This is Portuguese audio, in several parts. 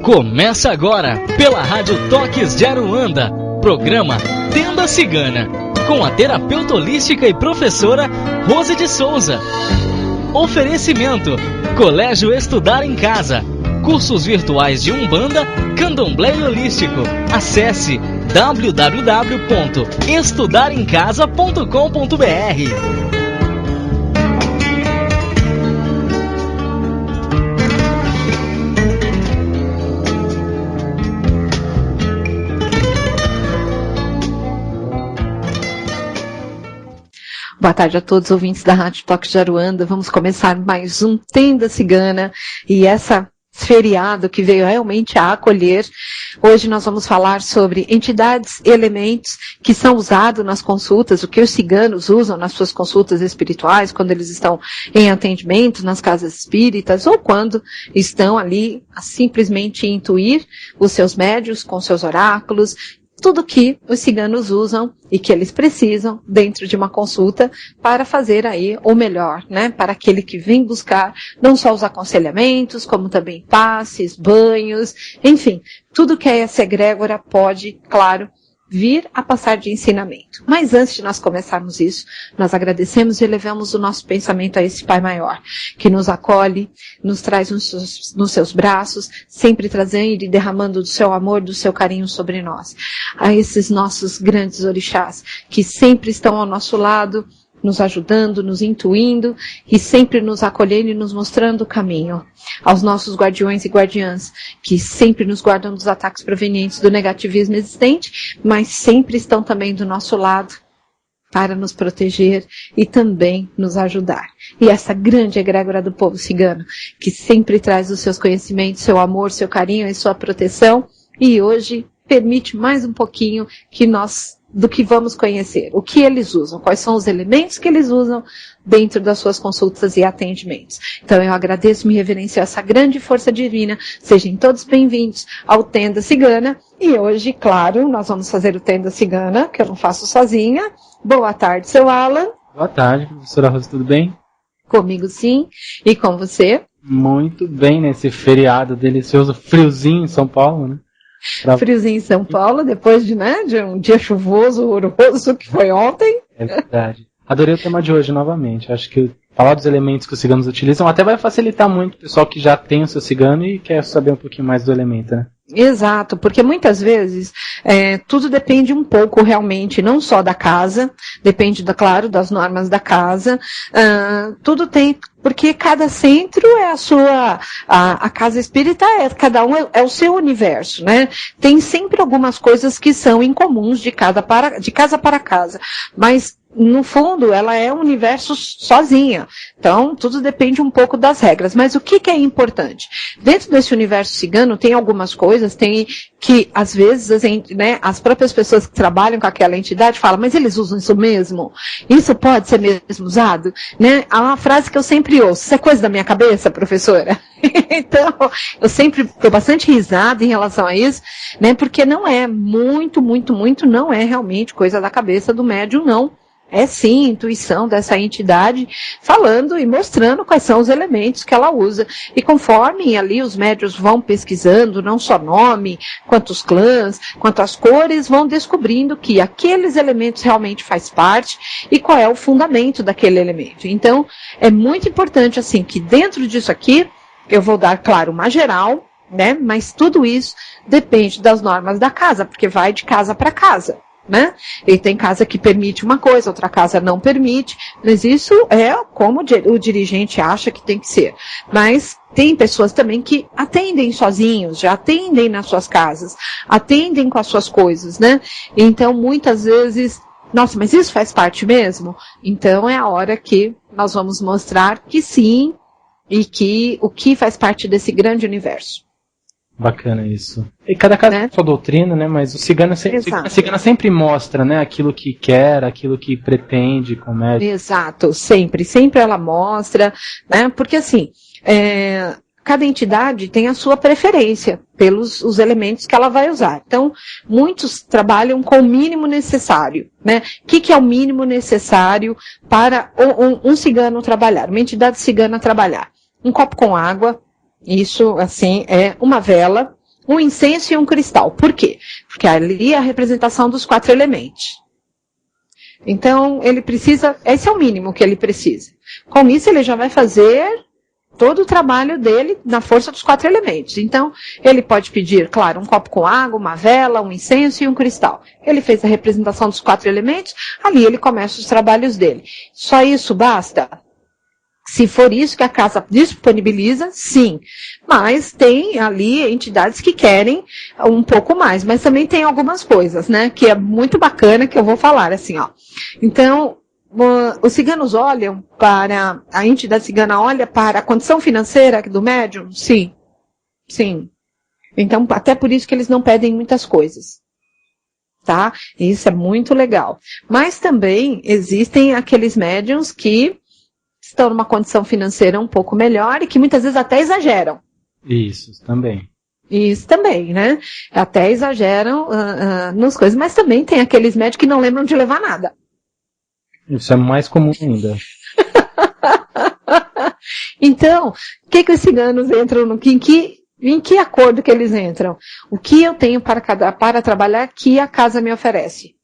Começa agora, pela Rádio Toques de Aruanda, programa Tenda Cigana, com a terapeuta holística e professora Rose de Souza. Oferecimento, Colégio Estudar em Casa, cursos virtuais de Umbanda, Candomblé e Holístico. Acesse www.estudaremcasa.com.br. Boa tarde a todos os ouvintes da Rádio Toques de Aruanda. Vamos começar mais um Tenda Cigana e essa feriado que veio realmente a acolher. Hoje nós vamos falar sobre entidades e elementos que são usados nas consultas, o que os ciganos usam nas suas consultas espirituais, quando eles estão em atendimento nas casas espíritas ou quando estão ali a simplesmente intuir os seus médiuns com seus oráculos. Tudo que os ciganos usam e que eles precisam dentro de uma consulta para fazer aí o melhor, né? Para aquele que vem buscar não só os aconselhamentos, como também passes, banhos, enfim, tudo que essa egrégora pode, claro, vir a passar de ensinamento. Mas antes de nós começarmos isso, nós agradecemos e elevamos o nosso pensamento a esse Pai Maior, que nos acolhe, nos traz nos seus braços, sempre trazendo e derramando do seu amor, do seu carinho sobre nós. A esses nossos grandes orixás, que sempre estão ao nosso lado, nos ajudando, nos intuindo e sempre nos acolhendo e nos mostrando o caminho. Aos nossos guardiões e guardiãs, que sempre nos guardam dos ataques provenientes do negativismo existente, mas sempre estão também do nosso lado para nos proteger e também nos ajudar. E essa grande egrégora do povo cigano, que sempre traz os seus conhecimentos, seu amor, seu carinho e sua proteção, e hoje permite mais um pouquinho do que vamos conhecer, o que eles usam, quais são os elementos que eles usam dentro das suas consultas e atendimentos. Então eu agradeço, me reverencio essa grande força divina, sejam todos bem-vindos ao Tenda Cigana, e hoje, claro, nós vamos fazer o Tenda Cigana, que eu não faço sozinha. Boa tarde, seu Alan. Boa tarde, professora Rosa, tudo bem? Comigo sim, e com você? Muito bem, nesse feriado delicioso, friozinho em São Paulo, né? Friozinho em São Paulo, depois de um dia chuvoso, horroroso, que foi ontem. É verdade. Adorei o tema de hoje novamente. Acho que falar dos elementos que os ciganos utilizam até vai facilitar muito o pessoal que já tem o seu cigano e quer saber um pouquinho mais do elemento, né? Exato, porque muitas vezes tudo depende um pouco realmente, não só da casa, depende, claro, das normas da casa, tudo tem, porque cada centro é a casa espírita cada um é o seu universo, né? Tem sempre algumas coisas que são incomuns de casa para casa, mas no fundo, ela é um universo sozinha. Então, tudo depende um pouco das regras. Mas o que é importante? Dentro desse universo cigano, tem algumas coisas, tem que, às vezes, né, as próprias pessoas que trabalham com aquela entidade falam, mas eles usam isso mesmo? Isso pode ser mesmo usado? Né? Há uma frase que eu sempre ouço, isso é coisa da minha cabeça, professora? Então, eu sempre dou bastante risada em relação a isso, né, porque não é não é realmente coisa da cabeça do médium, não. É sim, intuição dessa entidade falando e mostrando quais são os elementos que ela usa. E conforme ali os médiuns vão pesquisando, não só nome, quanto os clãs, quanto as cores, vão descobrindo que aqueles elementos realmente faz parte e qual é o fundamento daquele elemento. Então, é muito importante assim que dentro disso aqui, eu vou dar, claro, uma geral, né? Mas tudo isso depende das normas da casa, porque vai de casa para casa. Né? E tem casa que permite uma coisa, outra casa não permite, mas isso é como o dirigente acha que tem que ser. Mas tem pessoas também que atendem sozinhos, já atendem nas suas casas, atendem com as suas coisas, né? Então, muitas vezes, nossa, mas isso faz parte mesmo? Então, é a hora que nós vamos mostrar que sim, e que o que faz parte desse grande universo. Bacana isso. E cada caso tem sua doutrina, né? Mas a cigana sempre mostra, né? Aquilo que quer, aquilo que pretende, como é. Exato, sempre ela mostra, né? Porque assim, cada entidade tem a sua preferência pelos os elementos que ela vai usar. Então, muitos trabalham com o mínimo necessário, né? O que é o mínimo necessário para um cigano trabalhar, uma entidade cigana trabalhar? Um copo com água. Isso, assim, é uma vela, um incenso e um cristal. Por quê? Porque ali é a representação dos 4 elementos. Então, ele precisa, esse é o mínimo que ele precisa. Com isso, ele já vai fazer todo o trabalho dele na força dos 4 elementos. Então, ele pode pedir, claro, um copo com água, uma vela, um incenso e um cristal. Ele fez a representação dos 4 elementos, ali ele começa os trabalhos dele. Só isso basta? Se for isso que a casa disponibiliza, sim. Mas tem ali entidades que querem um pouco mais. Mas também tem algumas coisas, né? Que é muito bacana que eu vou falar, assim, ó. Então, os ciganos olham para, a entidade cigana olha para a condição financeira do médium? Sim. Sim. Então, até por isso que eles não pedem muitas coisas. Tá? Isso é muito legal. Mas também existem aqueles médiums que estão numa condição financeira um pouco melhor e que muitas vezes até exageram. Isso também. Isso também, né? Até exageram nas coisas, mas também tem aqueles médicos que não lembram de levar nada. Isso é mais comum ainda. Então, o que os ciganos entram no em que acordo que eles entram? O que eu tenho para trabalhar que a casa me oferece?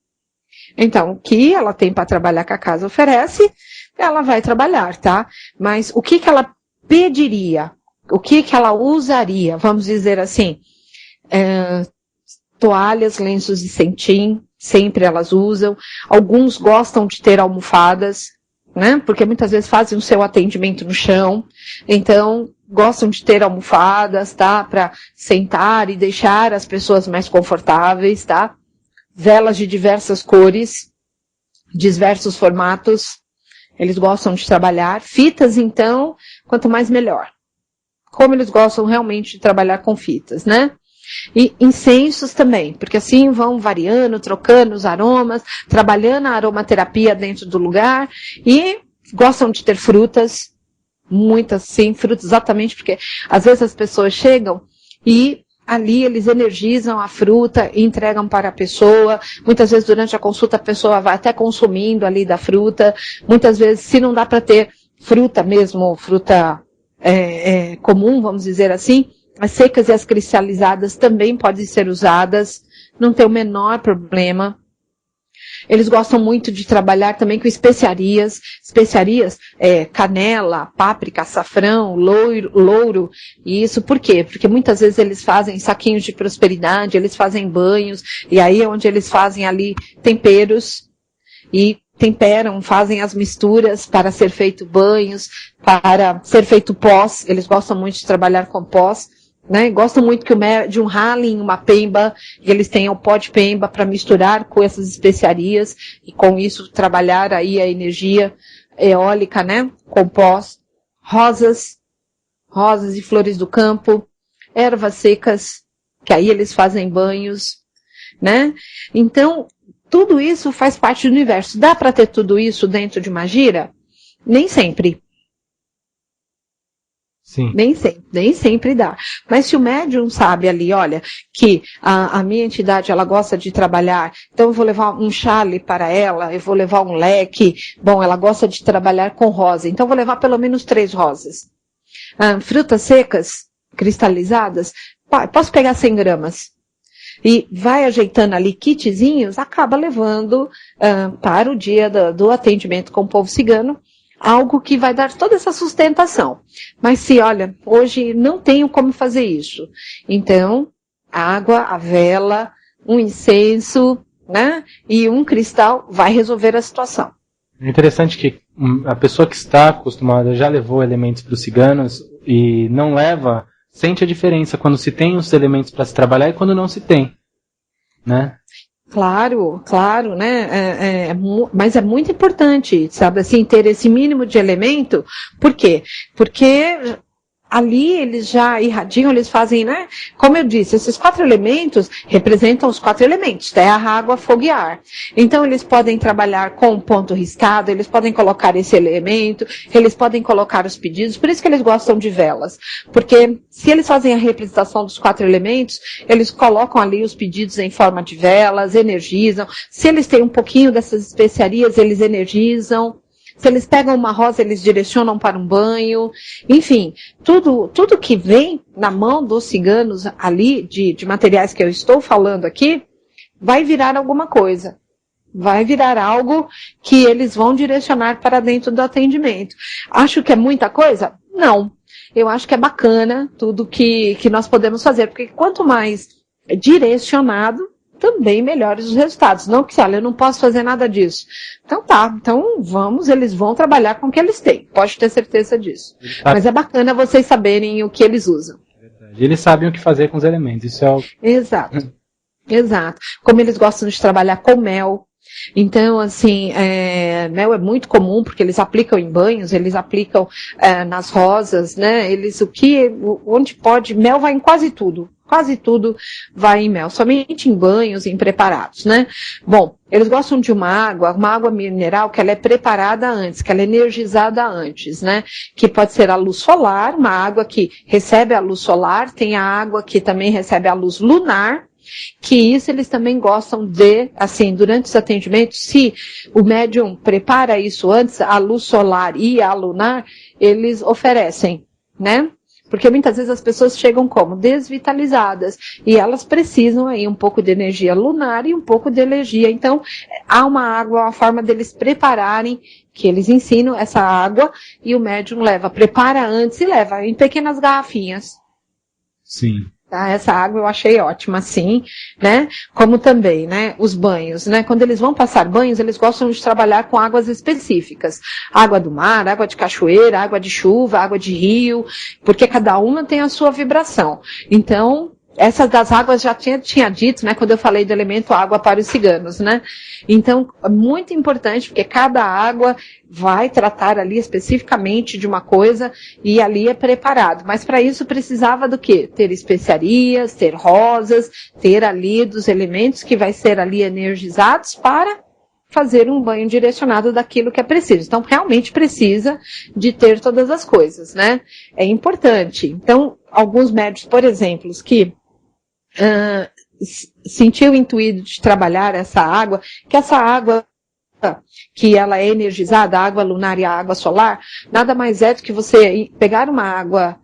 Então, o que ela tem para trabalhar que a casa oferece, ela vai trabalhar, tá? Mas o que ela pediria? O que ela usaria? Vamos dizer assim, toalhas, lenços de cetim, sempre elas usam. Alguns gostam de ter almofadas, né? Porque muitas vezes fazem o seu atendimento no chão. Então, gostam de ter almofadas, tá? Para sentar e deixar as pessoas mais confortáveis, tá? Velas de diversas cores, diversos formatos. Eles gostam de trabalhar. Fitas, então, quanto mais melhor. Como eles gostam realmente de trabalhar com fitas, né? E incensos também, porque assim vão variando, trocando os aromas, trabalhando a aromaterapia dentro do lugar. E gostam de ter frutas, muitas sim, frutas, exatamente porque às vezes as pessoas chegam e ali eles energizam a fruta e entregam para a pessoa. Muitas vezes durante a consulta a pessoa vai até consumindo ali da fruta. Muitas vezes, se não dá para ter fruta mesmo, fruta comum, vamos dizer assim, as secas e as cristalizadas também podem ser usadas. Não tem o menor problema. Eles gostam muito de trabalhar também com especiarias. Especiarias, canela, páprica, açafrão, louro. E isso por quê? Porque muitas vezes eles fazem saquinhos de prosperidade, eles fazem banhos, e aí é onde eles fazem ali temperos e temperam, fazem as misturas para ser feito banhos, para ser feito pós. Eles gostam muito de trabalhar com pós. Né? Gostam muito de um ralem, uma pemba, e eles tenham pó de pemba para misturar com essas especiarias e com isso trabalhar aí a energia eólica, né? Com pós, rosas e flores do campo, ervas secas, que aí eles fazem banhos, né? Então, tudo isso faz parte do universo. Dá para ter tudo isso dentro de uma gira? Nem sempre. Sim. Nem sempre dá. Mas se o médium sabe ali, olha, que a minha entidade, ela gosta de trabalhar, então eu vou levar um chale para ela, eu vou levar um leque, bom, ela gosta de trabalhar com rosa, então eu vou levar pelo menos 3 rosas. Frutas secas, cristalizadas, posso pegar 100 gramas. E vai ajeitando ali kitzinhos, acaba levando para o dia do atendimento com o povo cigano, algo que vai dar toda essa sustentação. Mas se, olha, hoje não tenho como fazer isso. Então, a água, a vela, um incenso, né? E um cristal vai resolver a situação. É interessante que a pessoa que está acostumada já levou elementos para os ciganos e não leva, sente a diferença quando se tem os elementos para se trabalhar e quando não se tem, né? Claro, né? Mas é muito importante, sabe, assim, ter esse mínimo de elemento. Por quê? Porque ali eles já irradiam, eles fazem, né? Como eu disse, esses 4 elementos representam os 4 elementos, terra, água, fogo e ar. Então eles podem trabalhar com ponto riscado, eles podem colocar esse elemento, eles podem colocar os pedidos, por isso que eles gostam de velas. Porque se eles fazem a representação dos 4 elementos, eles colocam ali os pedidos em forma de velas, energizam. Se eles têm um pouquinho dessas especiarias, eles energizam. Se eles pegam uma rosa, eles direcionam para um banho. Enfim, tudo que vem na mão dos ciganos ali, de materiais que eu estou falando aqui, vai virar alguma coisa. Vai virar algo que eles vão direcionar para dentro do atendimento. Acho que é muita coisa? Não. Eu acho que é bacana tudo que nós podemos fazer, porque quanto mais direcionado, também melhores os resultados. Não que, olha, eu não posso fazer nada disso. Então tá, então eles vão trabalhar com o que eles têm. Pode ter certeza disso. Mas é bacana vocês saberem o que eles usam. Eles sabem o que fazer com os elementos. Isso é o... Exato. Exato. Como eles gostam de trabalhar com mel. Então, assim, mel é muito comum, porque eles aplicam em banhos, eles aplicam nas rosas, né? Onde pode, mel vai em quase tudo vai em mel, somente em banhos, em preparados, né? Bom, eles gostam de uma água mineral que ela é preparada antes, que ela é energizada antes, né? Que pode ser a luz solar, uma água que recebe a luz solar, tem a água que também recebe a luz lunar, que isso eles também gostam de, assim, durante os atendimentos, se o médium prepara isso antes, a luz solar e a lunar, eles oferecem, né? Porque muitas vezes as pessoas chegam como? Desvitalizadas. E elas precisam aí um pouco de energia lunar e um pouco de energia. Então, há uma forma deles prepararem, que eles ensinam essa água, e o médium prepara antes e leva em pequenas garrafinhas. Sim. Tá? Essa água eu achei ótima, sim, né? Como também, né? Os banhos, né? Quando eles vão passar banhos, eles gostam de trabalhar com águas específicas. Água do mar, água de cachoeira, água de chuva, água de rio, porque cada uma tem a sua vibração. Então, essas das águas já tinha dito, né? Quando eu falei do elemento água para os ciganos, né? Então, é muito importante, porque cada água vai tratar ali especificamente de uma coisa e ali é preparado. Mas para isso precisava do quê? Ter especiarias, ter rosas, ter ali dos elementos que vai ser ali energizados para fazer um banho direcionado daquilo que é preciso. Então, realmente precisa de ter todas as coisas, né? É importante. Então, alguns médicos, por exemplo, que sentiu intuído de trabalhar essa água, que essa água que ela é energizada, a água lunar e a água solar, nada mais é do que você pegar uma água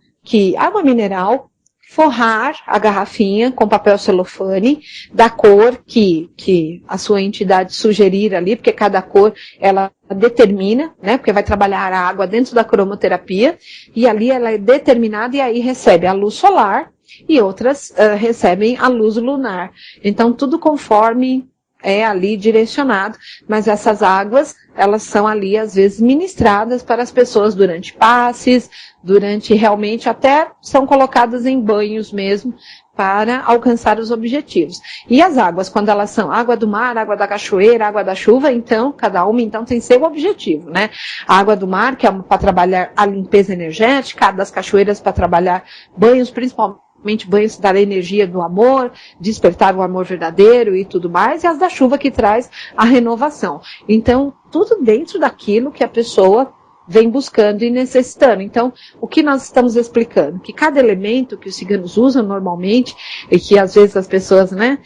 mineral, forrar a garrafinha com papel celofane, da cor que a sua entidade sugerir ali, porque cada cor ela determina, né, porque vai trabalhar a água dentro da cromoterapia, e ali ela é determinada e aí recebe a luz solar, e outras recebem a luz lunar. Então, tudo conforme é ali direcionado, mas essas águas, elas são ali, às vezes, ministradas para as pessoas durante passes, durante realmente, até são colocadas em banhos mesmo, para alcançar os objetivos. E as águas, quando elas são água do mar, água da cachoeira, água da chuva, então, cada uma então tem seu objetivo, né? A água do mar, que é para trabalhar a limpeza energética, a das cachoeiras para trabalhar banhos, principalmente banhos da energia do amor, despertar o amor verdadeiro e tudo mais, e as da chuva que traz a renovação. Então, tudo dentro daquilo que a pessoa vem buscando e necessitando. Então, o que nós estamos explicando? Que cada elemento que os ciganos usam normalmente, e que às vezes as pessoas, né,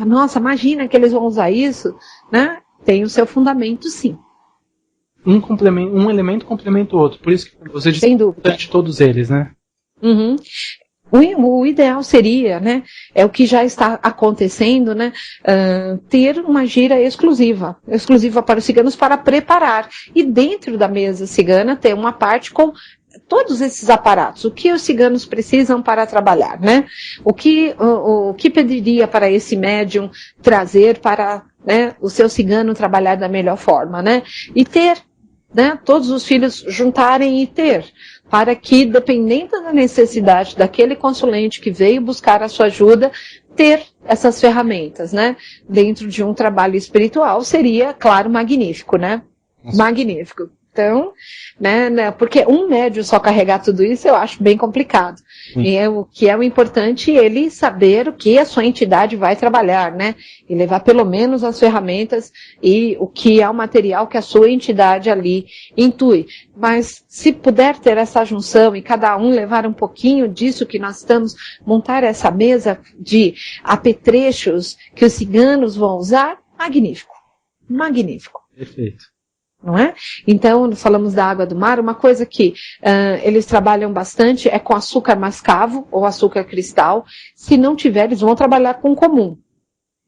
nossa, imagina que eles vão usar isso, né, tem o seu fundamento, sim. Um elemento complementa o outro, por isso que você disse de todos eles, né? Uhum. O ideal seria, né, é o que já está acontecendo, né, ter uma gira exclusiva para os ciganos para preparar. E dentro da mesa cigana ter uma parte com todos esses aparatos, o que os ciganos precisam para trabalhar, né? O que pediria para esse médium trazer para, né, o seu cigano trabalhar da melhor forma, né? E ter, né, todos os filhos juntarem e ter, para que, dependendo da necessidade daquele consulente que veio buscar a sua ajuda, ter essas ferramentas, né? Dentro de um trabalho espiritual seria, claro, magnífico, né? Nossa. Magnífico. Então, né, porque um médium só carregar tudo isso eu acho bem complicado. E o que é o importante ele saber o que a sua entidade vai trabalhar, né? E levar pelo menos as ferramentas e o que é o material que a sua entidade ali intui. Mas se puder ter essa junção e cada um levar um pouquinho disso que nós estamos, montar essa mesa de apetrechos que os ciganos vão usar, magnífico. Magnífico. Perfeito. não é? Então, falamos da água do mar, uma coisa que eles trabalham bastante é com açúcar mascavo ou açúcar cristal. Se não tiver, eles vão trabalhar com comum.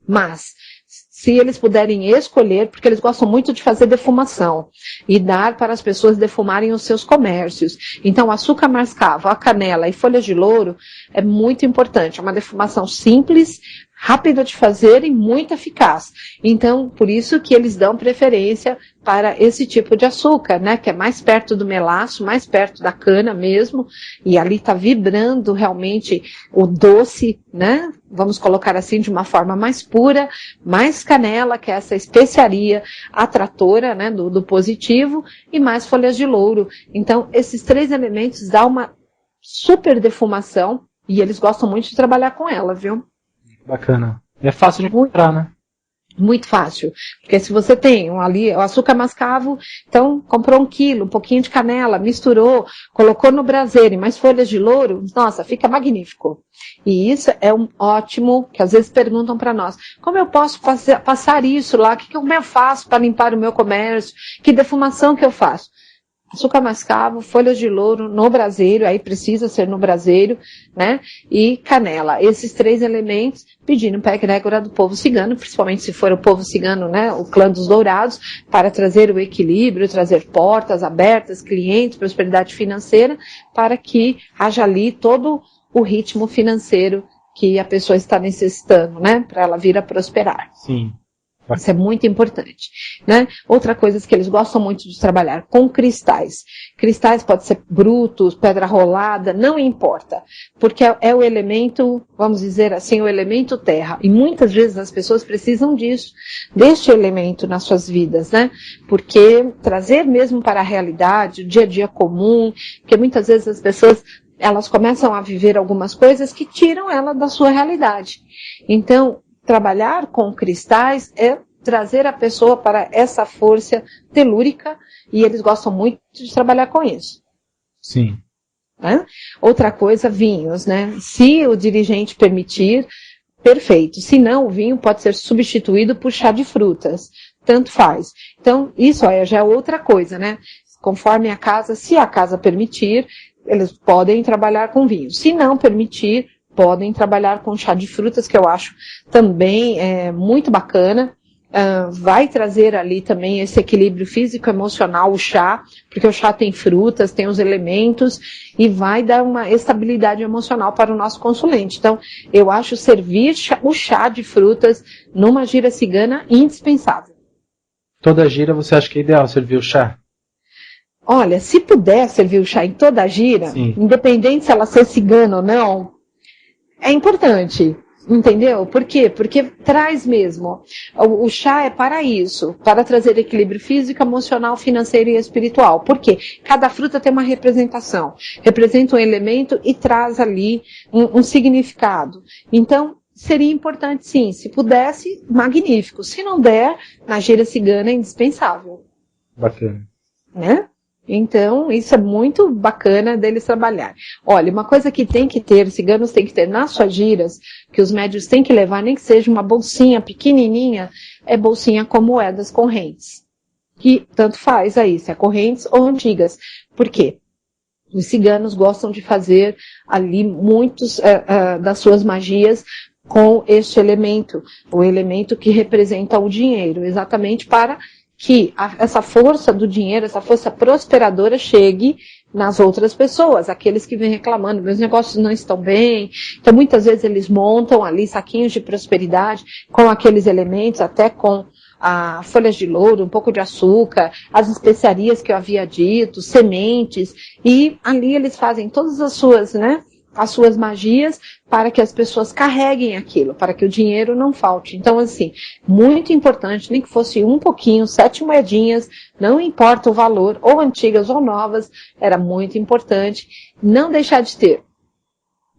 Mas, se eles puderem escolher, porque eles gostam muito de fazer defumação e dar para as pessoas defumarem os seus comércios. Então, açúcar mascavo, a canela e folhas de louro é muito importante. É uma defumação simples, rápida de fazer e muito eficaz. Então, por isso que eles dão preferência para esse tipo de açúcar, né? Que é mais perto do melaço, mais perto da cana mesmo, e ali está vibrando realmente o doce, né? Vamos colocar assim de uma forma mais pura, mais canela, que é essa especiaria atratora, né? Do positivo, e mais folhas de louro. Então, esses 3 elementos dão uma super defumação, e eles gostam muito de trabalhar com ela, viu? Bacana. É fácil de encontrar, né? Muito fácil. Porque se você tem ali o açúcar mascavo, então comprou 1 quilo, um pouquinho de canela, misturou, colocou no braseiro e mais folhas de louro, nossa, fica magnífico. E isso é um ótimo, que às vezes perguntam para nós, como eu posso passar isso lá? Como eu faço para limpar o meu comércio? Que defumação que eu faço? Açúcar mascavo, folhas de louro no braseiro, aí precisa ser no braseiro, né? E canela. Esses 3 elementos pedindo para a egrégora do povo cigano, principalmente se for o povo cigano, né? O clã dos dourados, para trazer o equilíbrio, trazer portas abertas, clientes, prosperidade financeira, para que haja ali todo o ritmo financeiro que a pessoa está necessitando, né? Para ela vir a prosperar. Sim. Isso é muito importante, né? Outra coisa que eles gostam muito de trabalhar com cristais. Cristais pode ser brutos, pedra rolada, não importa. Porque é o elemento, vamos dizer assim, o elemento terra. E muitas vezes as pessoas precisam disso, deste elemento nas suas vidas, né? Porque trazer mesmo para a realidade, o dia a dia comum, porque muitas vezes as pessoas, elas começam a viver algumas coisas que tiram ela da sua realidade. Então, trabalhar com cristais é trazer a pessoa para essa força telúrica e eles gostam muito de trabalhar com isso. Sim. Né? Outra coisa, vinhos, né? Se o dirigente permitir, perfeito. Se não, o vinho pode ser substituído por chá de frutas. Tanto faz. Então, isso já é outra coisa, né? Conforme a casa, se a casa permitir, eles podem trabalhar com vinho. Se não permitir, podem trabalhar com chá de frutas, que eu acho também muito bacana. Vai trazer ali também esse equilíbrio físico-emocional, o chá, porque o chá tem frutas, tem os elementos, e vai dar uma estabilidade emocional para o nosso consulente. Então, eu acho servir o chá de frutas numa gira cigana indispensável. Toda gira você acha que é ideal servir o chá? Olha, se puder servir o chá em toda a gira, sim, independente se ela ser cigana ou não, é importante, entendeu? Por quê? Porque traz mesmo. O chá é para isso, para trazer equilíbrio físico, emocional, financeiro e espiritual. Por quê? Cada fruta tem uma representação, representa um elemento e traz ali um significado. Então, seria importante sim, se pudesse, magnífico. Se não der, na gira cigana é indispensável. Bacana. Né? Então, isso é muito bacana deles trabalhar. Olha, uma coisa que tem que ter, os ciganos têm que ter nas suas giras, que os médios têm que levar, nem que seja uma bolsinha pequenininha, é bolsinha com moedas correntes. Que tanto faz aí, se é correntes ou antigas. Por quê? Os ciganos gostam de fazer ali muitos das suas magias com este elemento, o elemento que representa o dinheiro, exatamente para que essa força do dinheiro, essa força prosperadora chegue nas outras pessoas, aqueles que vêm reclamando, meus negócios não estão bem. Então, muitas vezes eles montam ali saquinhos de prosperidade com aqueles elementos, até com folhas de louro, um pouco de açúcar, as especiarias que eu havia dito, sementes, e ali eles fazem todas as suas, né, as suas magias para que as pessoas carreguem aquilo, para que o dinheiro não falte. Então, assim, muito importante, nem que fosse um pouquinho, 7 moedinhas, não importa o valor, ou antigas ou novas, era muito importante não deixar de ter.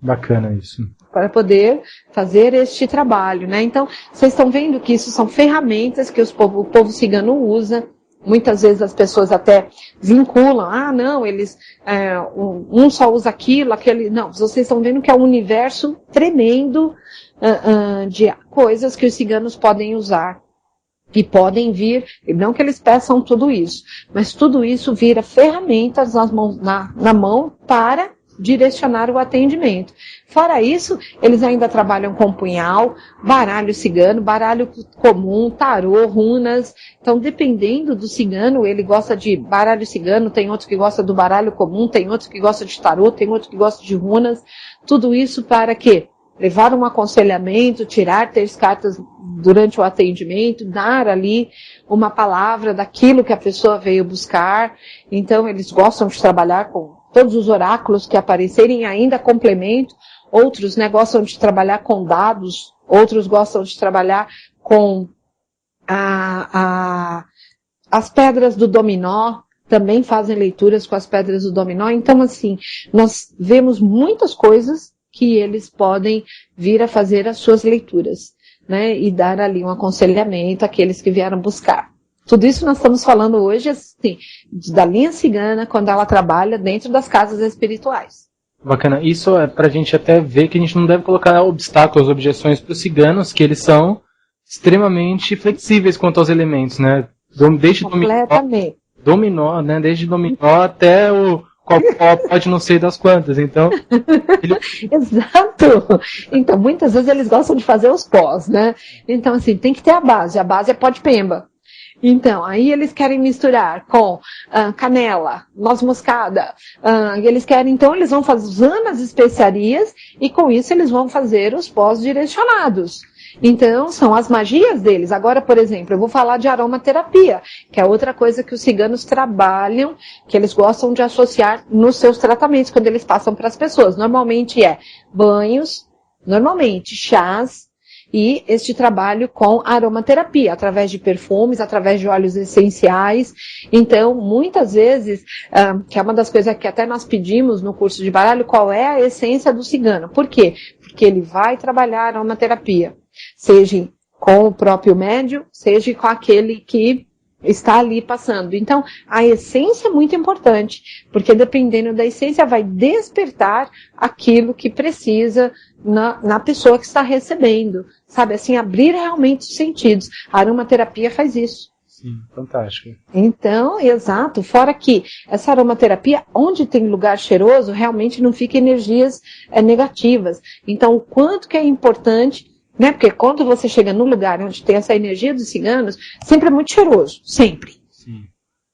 Bacana isso. Para poder fazer este trabalho, né? Então, vocês estão vendo que isso são ferramentas que o povo cigano usa. Muitas vezes as pessoas até vinculam, não, eles, um só usa aquilo, aquele, não, vocês estão vendo que é um universo tremendo de coisas que os ciganos podem usar E podem vir, não que eles peçam tudo isso, mas tudo isso vira ferramentas na mão para direcionar o atendimento. Fora isso, eles ainda trabalham com punhal, baralho cigano, baralho comum, tarô, runas. Então, dependendo do cigano, ele gosta de baralho cigano, tem outro que gosta do baralho comum, tem outro que gosta de tarô, tem outro que gosta de runas. Tudo isso para quê? Levar um aconselhamento, tirar 3 cartas durante o atendimento, dar ali uma palavra daquilo que a pessoa veio buscar. Então, eles gostam de trabalhar com todos os oráculos que aparecerem, ainda complemento. Outros, né, gostam de trabalhar com dados, outros gostam de trabalhar com as pedras do dominó, também fazem leituras com as pedras do dominó. Então, assim, nós vemos muitas coisas que eles podem vir a fazer as suas leituras, né, e dar ali um aconselhamento àqueles que vieram buscar. Tudo isso nós estamos falando hoje, assim, da linha cigana, quando ela trabalha dentro das casas espirituais. Bacana. Isso é pra gente até ver que a gente não deve colocar obstáculos, objeções para os ciganos, que eles são extremamente flexíveis quanto aos elementos, né? Desde dominó, né? Desde dominó até o pode não sei das quantas, então... Exato! Então, muitas vezes eles gostam de fazer os pós, né? Então, assim, tem que ter a base é pó de pemba. Então, aí eles querem misturar com canela, noz moscada, eles querem, então eles vão usando as especiarias e com isso eles vão fazer os pós direcionados. Então, são as magias deles. Agora, por exemplo, eu vou falar de aromaterapia, que é outra coisa que os ciganos trabalham, que eles gostam de associar nos seus tratamentos, quando eles passam para as pessoas. Normalmente banhos, chás, e este trabalho com aromaterapia, através de perfumes, através de óleos essenciais. Então, muitas vezes, que é uma das coisas que até nós pedimos no curso de baralho, qual é a essência do cigano. Por quê? Porque ele vai trabalhar aromaterapia, seja com o próprio médium, seja com aquele que está ali passando. Então, a essência é muito importante, porque dependendo da essência vai despertar aquilo que precisa na pessoa que está recebendo. Sabe, assim, abrir realmente os sentidos. A aromaterapia faz isso. Sim, fantástico. Então, exato. Fora que essa aromaterapia, onde tem lugar cheiroso, realmente não fica energias negativas. Então, o quanto que é importante, né? Porque quando você chega num lugar onde tem essa energia dos ciganos, sempre é muito cheiroso. Sempre. Sim.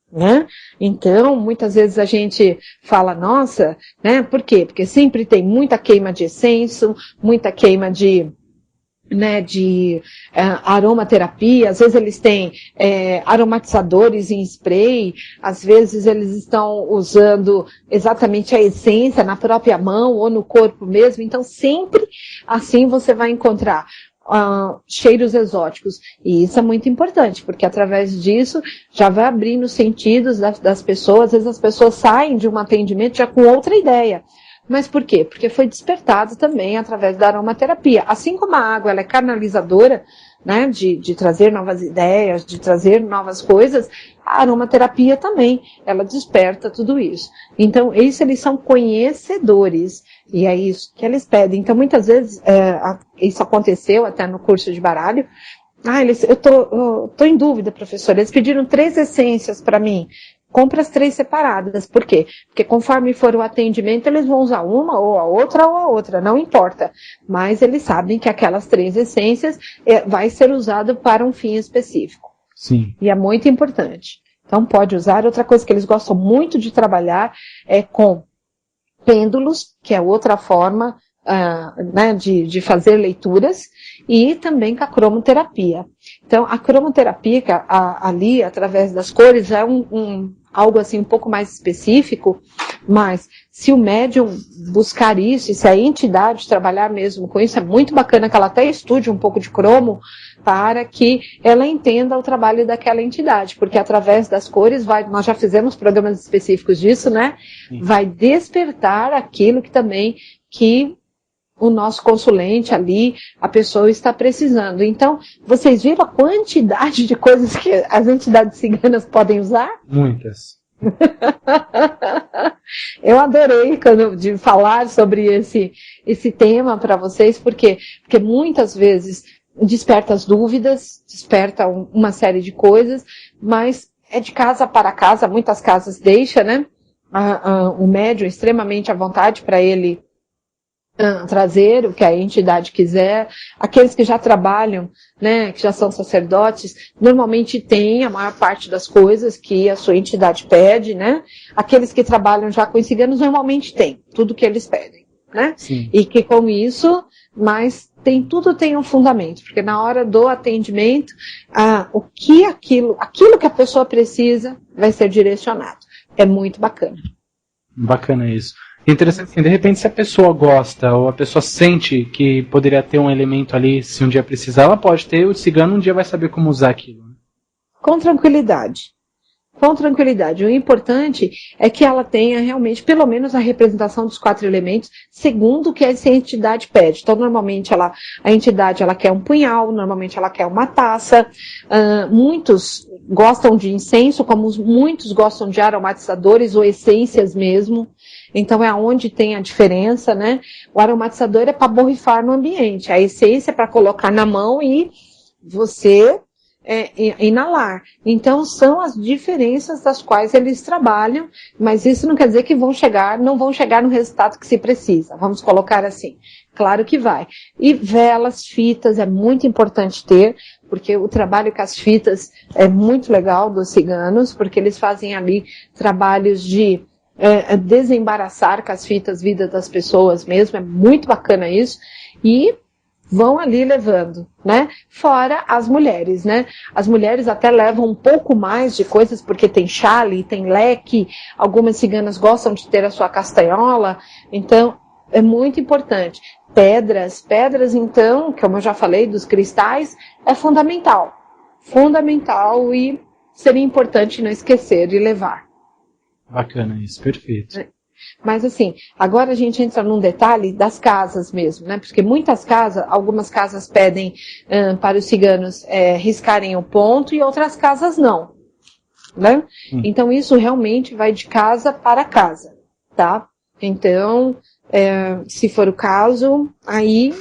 Né? Então, muitas vezes a gente fala, nossa, né? Por quê? Porque sempre tem muita queima de incenso, muita queima de aromaterapia. Às vezes eles têm aromatizadores em spray, às vezes eles estão usando exatamente a essência na própria mão ou no corpo mesmo. Então, sempre assim você vai encontrar cheiros exóticos. E isso é muito importante, porque através disso já vai abrindo os sentidos das pessoas. Às vezes as pessoas saem de um atendimento já com outra ideia. Mas por quê? Porque foi despertado também através da aromaterapia. Assim como a água ela é canalizadora, né, de trazer novas ideias, de trazer novas coisas, a aromaterapia também, ela desperta tudo isso. Então, eles são conhecedores, e é isso que eles pedem. Então, muitas vezes, isso aconteceu até no curso de baralho. Eu tô em dúvida, professora, eles pediram 3 essências para mim. Compra as 3 separadas. Por quê? Porque conforme for o atendimento, eles vão usar uma ou a outra, não importa. Mas eles sabem que aquelas 3 essências vai ser usado para um fim específico. Sim. E é muito importante. Então pode usar. Outra coisa que eles gostam muito de trabalhar é com pêndulos, que é outra forma de fazer leituras, e também com a cromoterapia. Então, a cromoterapia, ali, através das cores, é algo assim um pouco mais específico, mas se o médium buscar isso, e se a entidade trabalhar mesmo com isso, é muito bacana que ela até estude um pouco de cromo, para que ela entenda o trabalho daquela entidade, porque através das cores, nós já fizemos programas específicos disso, né? Sim. Vai despertar aquilo que o nosso consulente ali, a pessoa está precisando. Então, vocês viram a quantidade de coisas que as entidades ciganas podem usar? Muitas. Eu adorei de falar sobre esse tema para vocês, porque muitas vezes desperta as dúvidas, desperta uma série de coisas, mas é de casa para casa, muitas casas deixam, né, o médium extremamente à vontade para ele trazer o que a entidade quiser. Aqueles que já trabalham, né, que já são sacerdotes, normalmente têm a maior parte das coisas que a sua entidade pede, né? Aqueles que trabalham já com ciganos normalmente têm tudo que eles pedem, né? Sim. E que com isso, mas tudo tem um fundamento, porque na hora do atendimento, aquilo que a pessoa precisa vai ser direcionado. É muito bacana. Bacana isso. Interessante, assim, de repente, se a pessoa gosta ou a pessoa sente que poderia ter um elemento ali, se um dia precisar, ela pode ter, o cigano um dia vai saber como usar aquilo. Com tranquilidade. Com tranquilidade. O importante é que ela tenha realmente, pelo menos, a representação dos 4 elementos, segundo o que essa entidade pede. Então, normalmente, a entidade ela quer um punhal, normalmente ela quer uma taça. Muitos gostam de incenso, como muitos gostam de aromatizadores ou essências mesmo. Então, é onde tem a diferença, né? O aromatizador é para borrifar no ambiente. A essência é para colocar na mão e você inalar. Então, são as diferenças das quais eles trabalham, mas isso não quer dizer que não vão chegar no resultado que se precisa. Vamos colocar assim. Claro que vai. E velas, fitas, é muito importante ter, porque o trabalho com as fitas é muito legal dos ciganos, porque eles fazem ali trabalhos de desembaraçar com as fitas vida das pessoas mesmo, é muito bacana isso, e vão ali levando, né? Fora as mulheres, né? As mulheres até levam um pouco mais de coisas, porque tem chale, tem leque, algumas ciganas gostam de ter a sua castanhola, então é muito importante. Pedras então, como eu já falei, dos cristais, é fundamental e seria importante não esquecer de levar. Bacana isso, perfeito. Mas assim, agora a gente entra num detalhe das casas mesmo, né? Porque algumas casas pedem para os ciganos riscarem o ponto e outras casas não, né? Então isso realmente vai de casa para casa, tá? Então, se for o caso, aí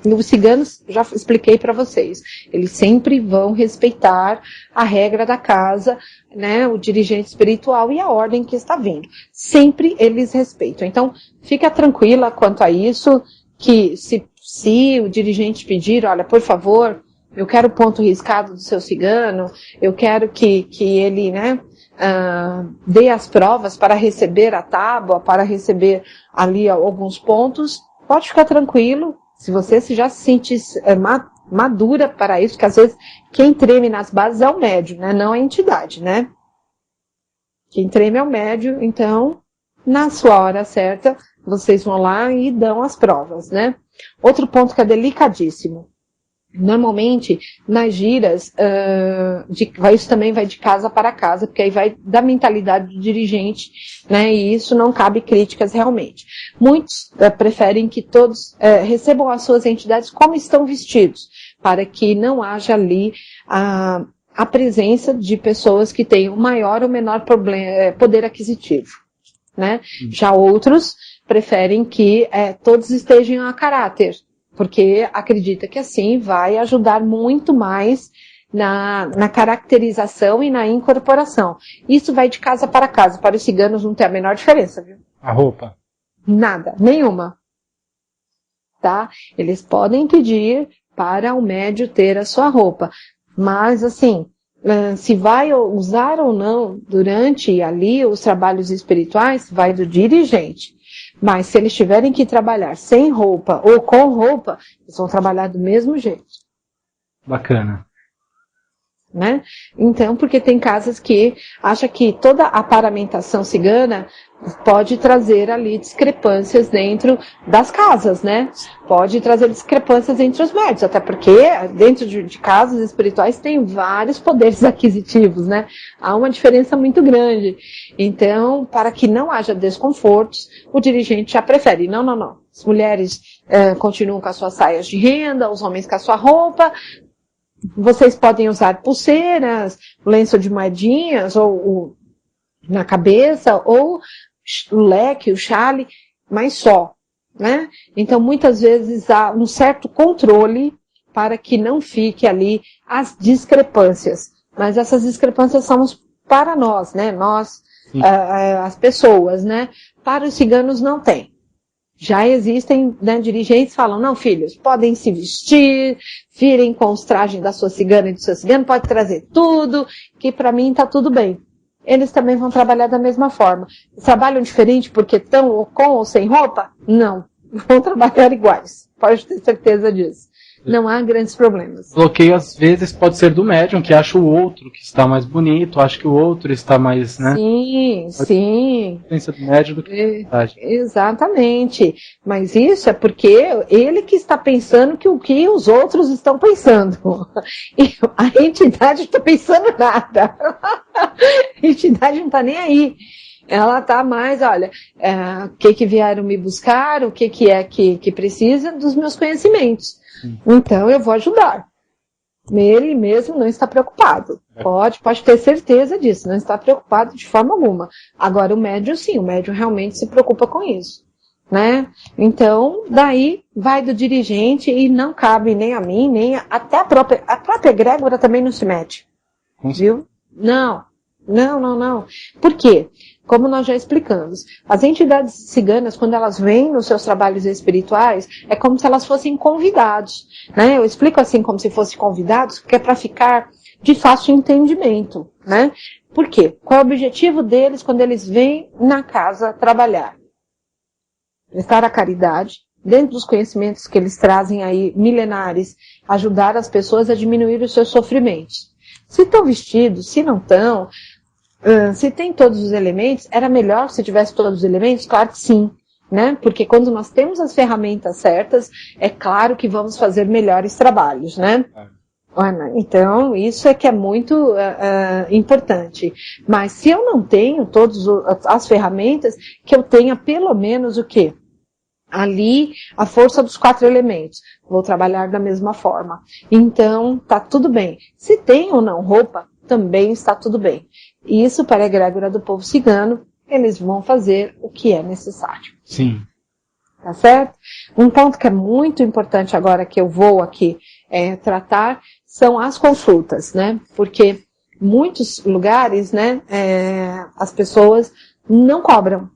os ciganos, já expliquei para vocês, eles sempre vão respeitar a regra da casa, né, o dirigente espiritual e a ordem que está vindo. Sempre eles respeitam. Então, fica tranquila quanto a isso, que se o dirigente pedir, olha, por favor, eu quero o ponto riscado do seu cigano, eu quero que ele, né, dê as provas para receber a tábua, para receber ali alguns pontos, pode ficar tranquilo. Se você já se sentir madura para isso, porque às vezes quem treme nas bases é o médium, né? Não a entidade, né? Quem treme é o médium, então, na sua hora certa, vocês vão lá e dão as provas, né? Outro ponto que é delicadíssimo. Normalmente, nas giras, isso também vai de casa para casa, porque aí vai da mentalidade do dirigente, né, e isso não cabe críticas realmente. Muitos preferem que todos recebam as suas entidades como estão vestidos, para que não haja ali a presença de pessoas que tenham maior ou menor poder aquisitivo, né? Já outros preferem que todos estejam a caráter, porque acredita que assim vai ajudar muito mais na caracterização e na incorporação. Isso vai de casa para casa. Para os ciganos não tem a menor diferença, viu? A roupa? Nada, nenhuma. Tá? Eles podem pedir para o médium ter a sua roupa, mas assim, se vai usar ou não durante ali os trabalhos espirituais, vai do dirigente. Mas se eles tiverem que trabalhar sem roupa ou com roupa, eles vão trabalhar do mesmo jeito. Bacana. Né? Então, porque tem casas que acham que toda a paramentação cigana pode trazer ali discrepâncias dentro das casas, né? Pode trazer discrepâncias entre os médios, até porque dentro de casas espirituais tem vários poderes aquisitivos, né? Há uma diferença muito grande. Então, para que não haja desconfortos, o dirigente já prefere, não. As mulheres continuam com as suas saias de renda, os homens com a sua roupa. Vocês podem usar pulseiras, lenço de moedinhas, ou na cabeça, ou o leque, o chale, mas só, né? Então, muitas vezes há um certo controle para que não fique ali as discrepâncias. Mas essas discrepâncias são para nós, né? Nós, as pessoas, né? Para os ciganos não tem. Já existem, né, dirigentes que falam, não, filhos, podem se vestir, virem com os trajes da sua cigana e do seu cigano, pode trazer tudo, que para mim está tudo bem. Eles também vão trabalhar da mesma forma. Trabalham diferente porque estão com ou sem roupa? Não. Vão trabalhar iguais. Pode ter certeza disso. Não há grandes problemas. O bloqueio, às vezes, pode ser do médium, que acha o outro que está mais bonito, acha que o outro está mais, né? Sim, sim. A diferença do médium do que a verdade. Exatamente. Mas isso é porque ele que está pensando que o que os outros estão pensando. E a entidade não está pensando nada. A entidade não está nem aí. Ela está mais, olha, o que vieram me buscar, o que é que precisa dos meus conhecimentos. Então eu vou ajudar. Ele mesmo não está preocupado. Pode ter certeza disso, não está preocupado de forma alguma. Agora o médium sim, o médium realmente se preocupa com isso, né? Então, daí vai do dirigente e não cabe nem a mim, nem até a própria egrégora também não se mete. Viu? Não. Por quê? Como nós já explicamos, as entidades ciganas, quando elas vêm nos seus trabalhos espirituais, é como se elas fossem convidados, né? Eu explico assim como se fossem convidados, porque é para ficar de fácil entendimento, né? Por quê? Qual é o objetivo deles quando eles vêm na casa trabalhar? Prestar a caridade, dentro dos conhecimentos que eles trazem aí, milenares, ajudar as pessoas a diminuir os seus sofrimentos. Se estão vestidos, se não estão, se tem todos os elementos, era melhor se tivesse todos os elementos? Claro que sim, né? Porque quando nós temos as ferramentas certas, é claro que vamos fazer melhores trabalhos, né? Então, isso é que é muito importante. Mas se eu não tenho todas as ferramentas, que eu tenha pelo menos o quê? Ali, a força dos 4 elementos. Vou trabalhar da mesma forma. Então, tá tudo bem. Se tem ou não roupa, também está tudo bem. Isso, para a egrégora do povo cigano, eles vão fazer o que é necessário. Sim. Tá certo? Um ponto que é muito importante agora que eu vou aqui tratar são as consultas, né? Porque muitos lugares, né, as pessoas não cobram,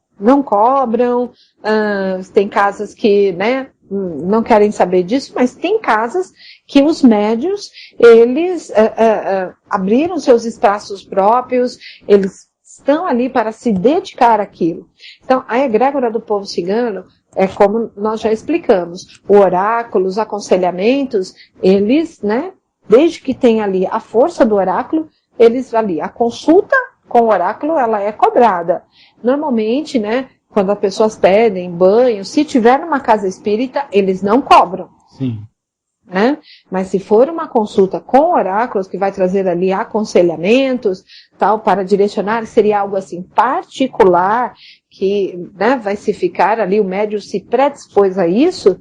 tem casas que, né, não querem saber disso, mas tem casas que os médios, eles abriram seus espaços próprios, eles estão ali para se dedicar àquilo. Então, a egrégora do povo cigano é como nós já explicamos, o oráculo, os aconselhamentos, eles, né, desde que tem ali a força do oráculo, eles ali, a consulta com o oráculo, ela é cobrada. Normalmente, né, quando as pessoas pedem banho, se tiver numa casa espírita, eles não cobram. Sim. Né? Mas se for uma consulta com oráculos, que vai trazer ali aconselhamentos, tal, para direcionar, seria algo assim particular, que, né, vai se ficar ali, o médium se predispôs a isso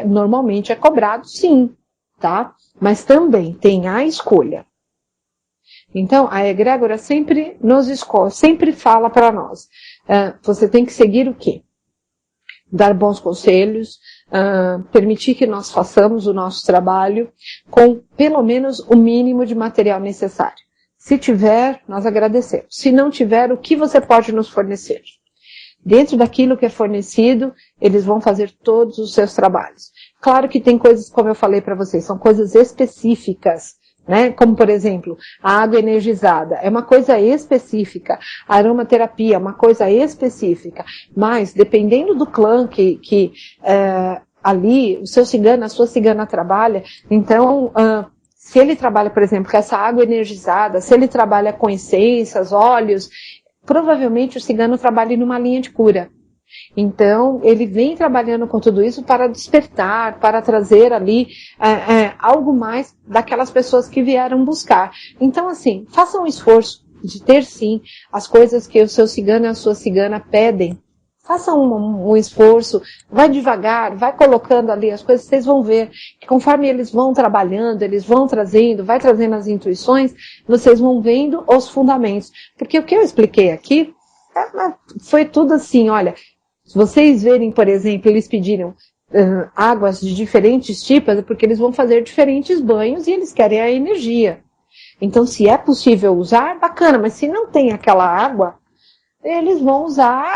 normalmente é cobrado sim, tá? Mas também tem a escolha. Então, a egrégora sempre nos escolhe, sempre fala para nós. Você tem que seguir o quê? Dar bons conselhos, permitir que nós façamos o nosso trabalho com pelo menos o mínimo de material necessário. Se tiver, nós agradecemos. Se não tiver, o que você pode nos fornecer? Dentro daquilo que é fornecido, eles vão fazer todos os seus trabalhos. Claro que tem coisas, como eu falei para vocês, são coisas específicas, né? Como, por exemplo, a água energizada é uma coisa específica, a aromaterapia é uma coisa específica, mas dependendo do clã que ali o seu cigano, a sua cigana trabalha, então, se ele trabalha, por exemplo, com essa água energizada, se ele trabalha com essências, óleos, provavelmente o cigano trabalha numa linha de cura. Então, ele vem trabalhando com tudo isso para despertar, para trazer ali algo mais daquelas pessoas que vieram buscar. Então, assim, faça um esforço de ter, sim, as coisas que o seu cigano e a sua cigana pedem. Faça um esforço, vai devagar, vai colocando ali as coisas, vocês vão ver que conforme eles vão trabalhando, eles vão trazendo, vai trazendo as intuições, vocês vão vendo os fundamentos. Porque o que eu expliquei aqui foi tudo assim, olha, se vocês verem, por exemplo, eles pediram águas de diferentes tipos, é porque eles vão fazer diferentes banhos e eles querem a energia. Então, se é possível usar, bacana, mas se não tem aquela água, eles vão usar,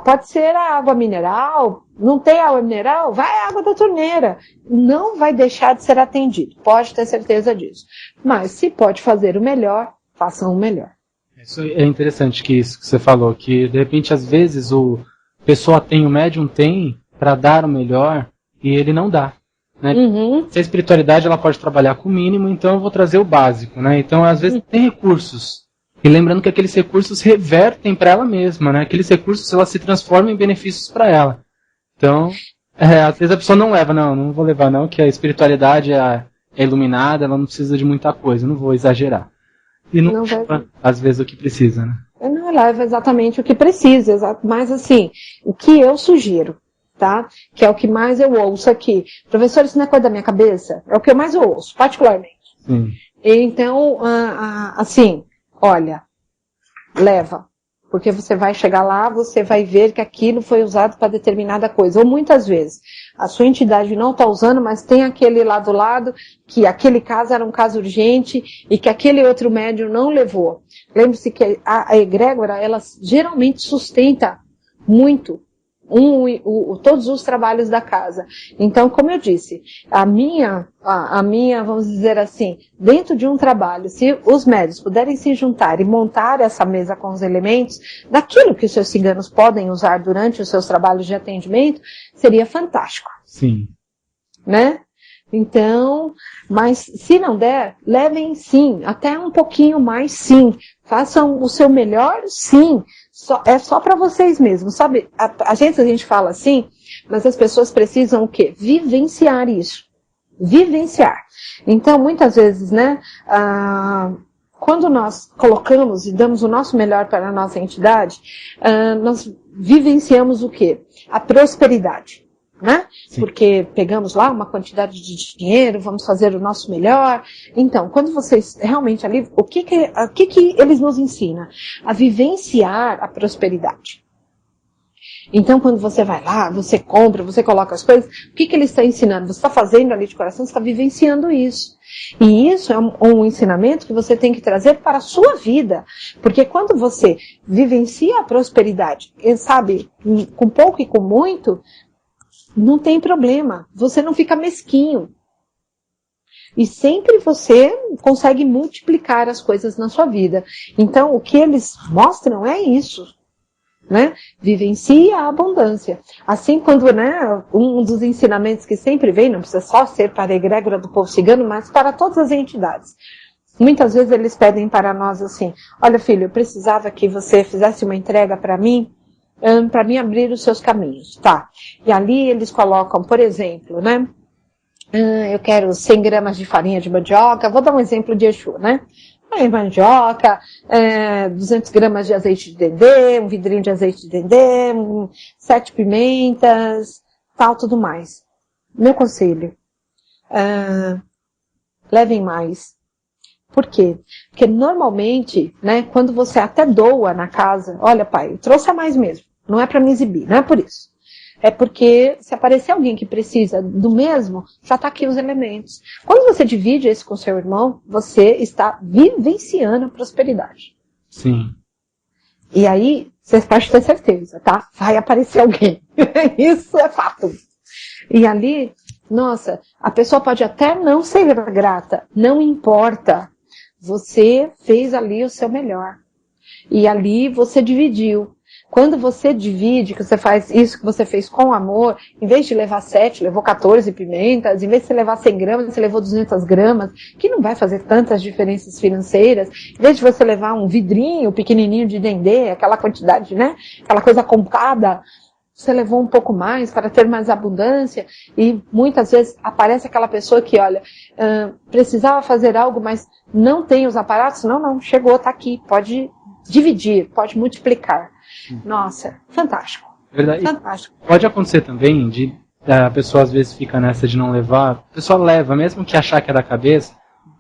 pode ser a água mineral, não tem água mineral, vai a água da torneira. Não vai deixar de ser atendido, pode ter certeza disso. Mas se pode fazer o melhor, façam o melhor. Isso é interessante que isso que você falou, que de repente às vezes o pessoa tem, o médium tem para dar o melhor e ele não dá. Né? Uhum. Se a espiritualidade ela pode trabalhar com o mínimo, então eu vou trazer o básico. Né? Então às vezes tem recursos. E lembrando que aqueles recursos revertem para ela mesma. Né? Aqueles recursos ela se transformam em benefícios para ela. Então, às vezes a pessoa não leva, não vou levar não, que a espiritualidade é iluminada, ela não precisa de muita coisa, não vou exagerar. E não leva, às vezes, o que precisa, né? Não leva exatamente o que precisa, mas assim, o que eu sugiro, tá? Que é o que mais eu ouço aqui. Professor, isso não é coisa da minha cabeça? É o que eu mais ouço, particularmente. Sim. Então, assim, olha, leva. Porque você vai chegar lá, você vai ver que aquilo foi usado para determinada coisa. Ou muitas vezes, a sua entidade não está usando, mas tem aquele lá do lado, que aquele caso era um caso urgente e que aquele outro médium não levou. Lembre-se que a egrégora, ela geralmente sustenta muito todos os trabalhos da casa. Então, como eu disse, a minha, vamos dizer assim, dentro de um trabalho, se os médios puderem se juntar e montar essa mesa com os elementos, daquilo que os seus ciganos podem usar durante os seus trabalhos de atendimento, seria fantástico. Sim. Né? Então, mas se não der, levem sim, até um pouquinho mais sim. Façam o seu melhor sim. É só para vocês mesmos, sabe? A gente fala assim, mas as pessoas precisam o quê? Vivenciar isso. Vivenciar. Então, muitas vezes, né, quando nós colocamos e damos o nosso melhor para a nossa entidade, nós vivenciamos o quê? A prosperidade. Né? Porque pegamos lá uma quantidade de dinheiro, vamos fazer o nosso melhor. Então, quando vocês realmente ali, o que eles nos ensinam? A vivenciar a prosperidade. Então, quando você vai lá, você compra, você coloca as coisas, o que ele está ensinando? Você está fazendo ali de coração, você está vivenciando isso. E isso é um ensinamento que você tem que trazer para a sua vida. Porque quando você vivencia a prosperidade, sabe, com pouco e com muito, não tem problema, você não fica mesquinho. E sempre você consegue multiplicar as coisas na sua vida. Então, o que eles mostram é isso, né? Vivencia a abundância. Assim, quando, né, um dos ensinamentos que sempre vem, não precisa só ser para a egrégora do povo cigano, mas para todas as entidades. Muitas vezes eles pedem para nós assim, olha filho, eu precisava que você fizesse uma entrega para mim abrir os seus caminhos, tá? E ali eles colocam, por exemplo, né? Eu quero 100 gramas de farinha de mandioca, vou dar um exemplo de Exu, né? Mandioca, 200 gramas de azeite de dendê, um vidrinho de azeite de dendê, 7 pimentas, tal, tudo mais. Meu conselho, levem mais. Por quê? Porque normalmente, né, quando você até doa na casa, olha pai, eu trouxe a mais mesmo, não é para me exibir, não é por isso. É porque se aparecer alguém que precisa do mesmo, já está aqui os elementos. Quando você divide isso com seu irmão, você está vivenciando a prosperidade. Sim. E aí, você pode ter certeza, tá? Vai aparecer alguém. Isso é fato. E ali, nossa, a pessoa pode até não ser grata, não importa. Você fez ali o seu melhor. E ali você dividiu. Quando você divide, que você faz isso que você fez com amor, em vez de levar 7, levou 14 pimentas, em vez de você levar 100 gramas, você levou 200 gramas, que não vai fazer tantas diferenças financeiras. Em vez de você levar um vidrinho pequenininho de dendê, aquela quantidade, né? Aquela coisa comprada, você levou um pouco mais para ter mais abundância. E muitas vezes aparece aquela pessoa que, olha, precisava fazer algo, mas não tem os aparatos. Não, chegou, está aqui, pode dividir, pode multiplicar. Nossa, fantástico. Verdade. Fantástico. Pode acontecer também de a pessoa às vezes fica nessa de não levar. A pessoa leva, mesmo que achar que é da cabeça,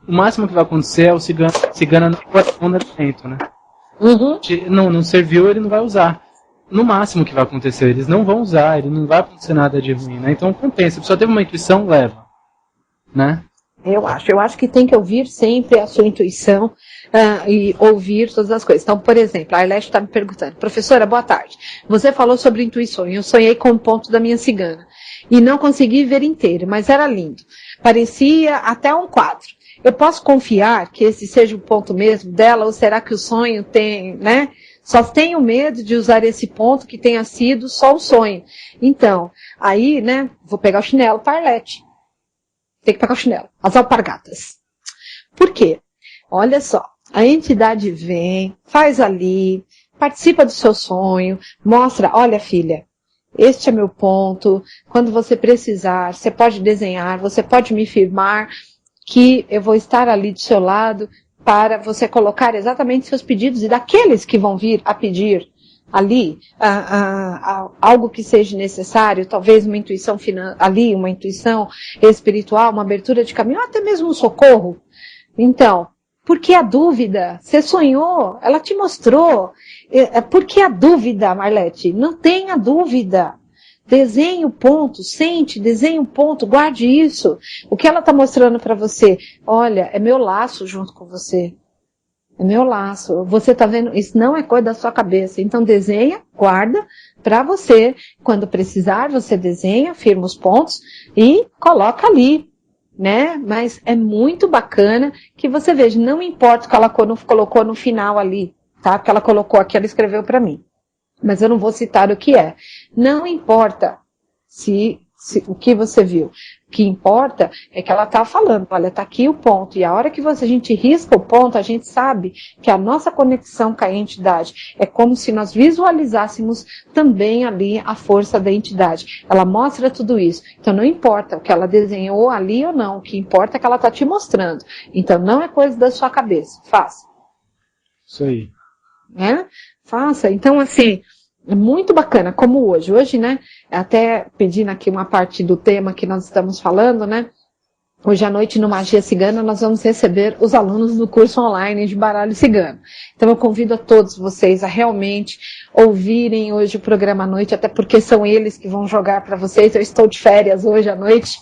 o máximo que vai acontecer é o cigano não corresponder dentro, né? Uhum. Não serviu, ele não vai usar. no máximo que vai acontecer. Eles não vão usar, ele não vai acontecer nada de ruim, né? Então compensa. A pessoa teve uma intuição, leva, né? Eu acho que tem que ouvir sempre a sua intuição e ouvir todas as coisas. Então, por exemplo, a Arlete está me perguntando, professora, boa tarde. Você falou sobre intuição e eu sonhei com o ponto da minha cigana. E não consegui ver inteiro, mas era lindo. Parecia até um quadro. Eu posso confiar que esse seja o ponto mesmo dela ou será que o sonho tem, né? Só tenho medo de usar esse ponto que tenha sido só o sonho. Então, aí, né, vou pegar o chinelo para a Arlete. Tem que pegar o chinelo. As alpargatas. Por quê? Olha só. A entidade vem, faz ali, participa do seu sonho, mostra, olha filha, este é meu ponto. Quando você precisar, você pode desenhar, você pode me firmar que eu vou estar ali do seu lado para você colocar exatamente seus pedidos e daqueles que vão vir a pedir ali, algo que seja necessário, talvez uma intuição ali, uma intuição espiritual, uma abertura de caminho, ou até mesmo um socorro. Então, por que a dúvida? Você sonhou, ela te mostrou. Por que a dúvida, Marlete? Não tenha dúvida. Desenhe o ponto, sente, desenhe um ponto, guarde isso. O que ela está mostrando para você? Olha, é meu laço junto com você. É meu laço. Você está vendo? Isso não é coisa da sua cabeça. Então desenha, guarda para você. Quando precisar, você desenha, firma os pontos e coloca ali, né? Mas é muito bacana que você veja. Não importa o que ela colocou no final ali, tá? Porque ela colocou aqui, ela escreveu para mim. Mas eu não vou citar o que é. Não importa o que você viu. O que importa é que ela está falando, olha, está aqui o ponto. E a hora que a gente risca o ponto, a gente sabe que a nossa conexão com a entidade é como se nós visualizássemos também ali a força da entidade. Ela mostra tudo isso. Então não importa o que ela desenhou ali ou não. O que importa é que ela está te mostrando. Então não é coisa da sua cabeça. Faça. Isso aí. Né? Faça. Então, assim, é muito bacana, como hoje. Hoje, né, até pedindo aqui uma parte do tema que nós estamos falando, né, hoje à noite no Magia Cigana nós vamos receber os alunos do curso online de baralho cigano. Então eu convido a todos vocês a realmente ouvirem hoje o programa à noite, até porque são eles que vão jogar para vocês. Eu estou de férias hoje à noite.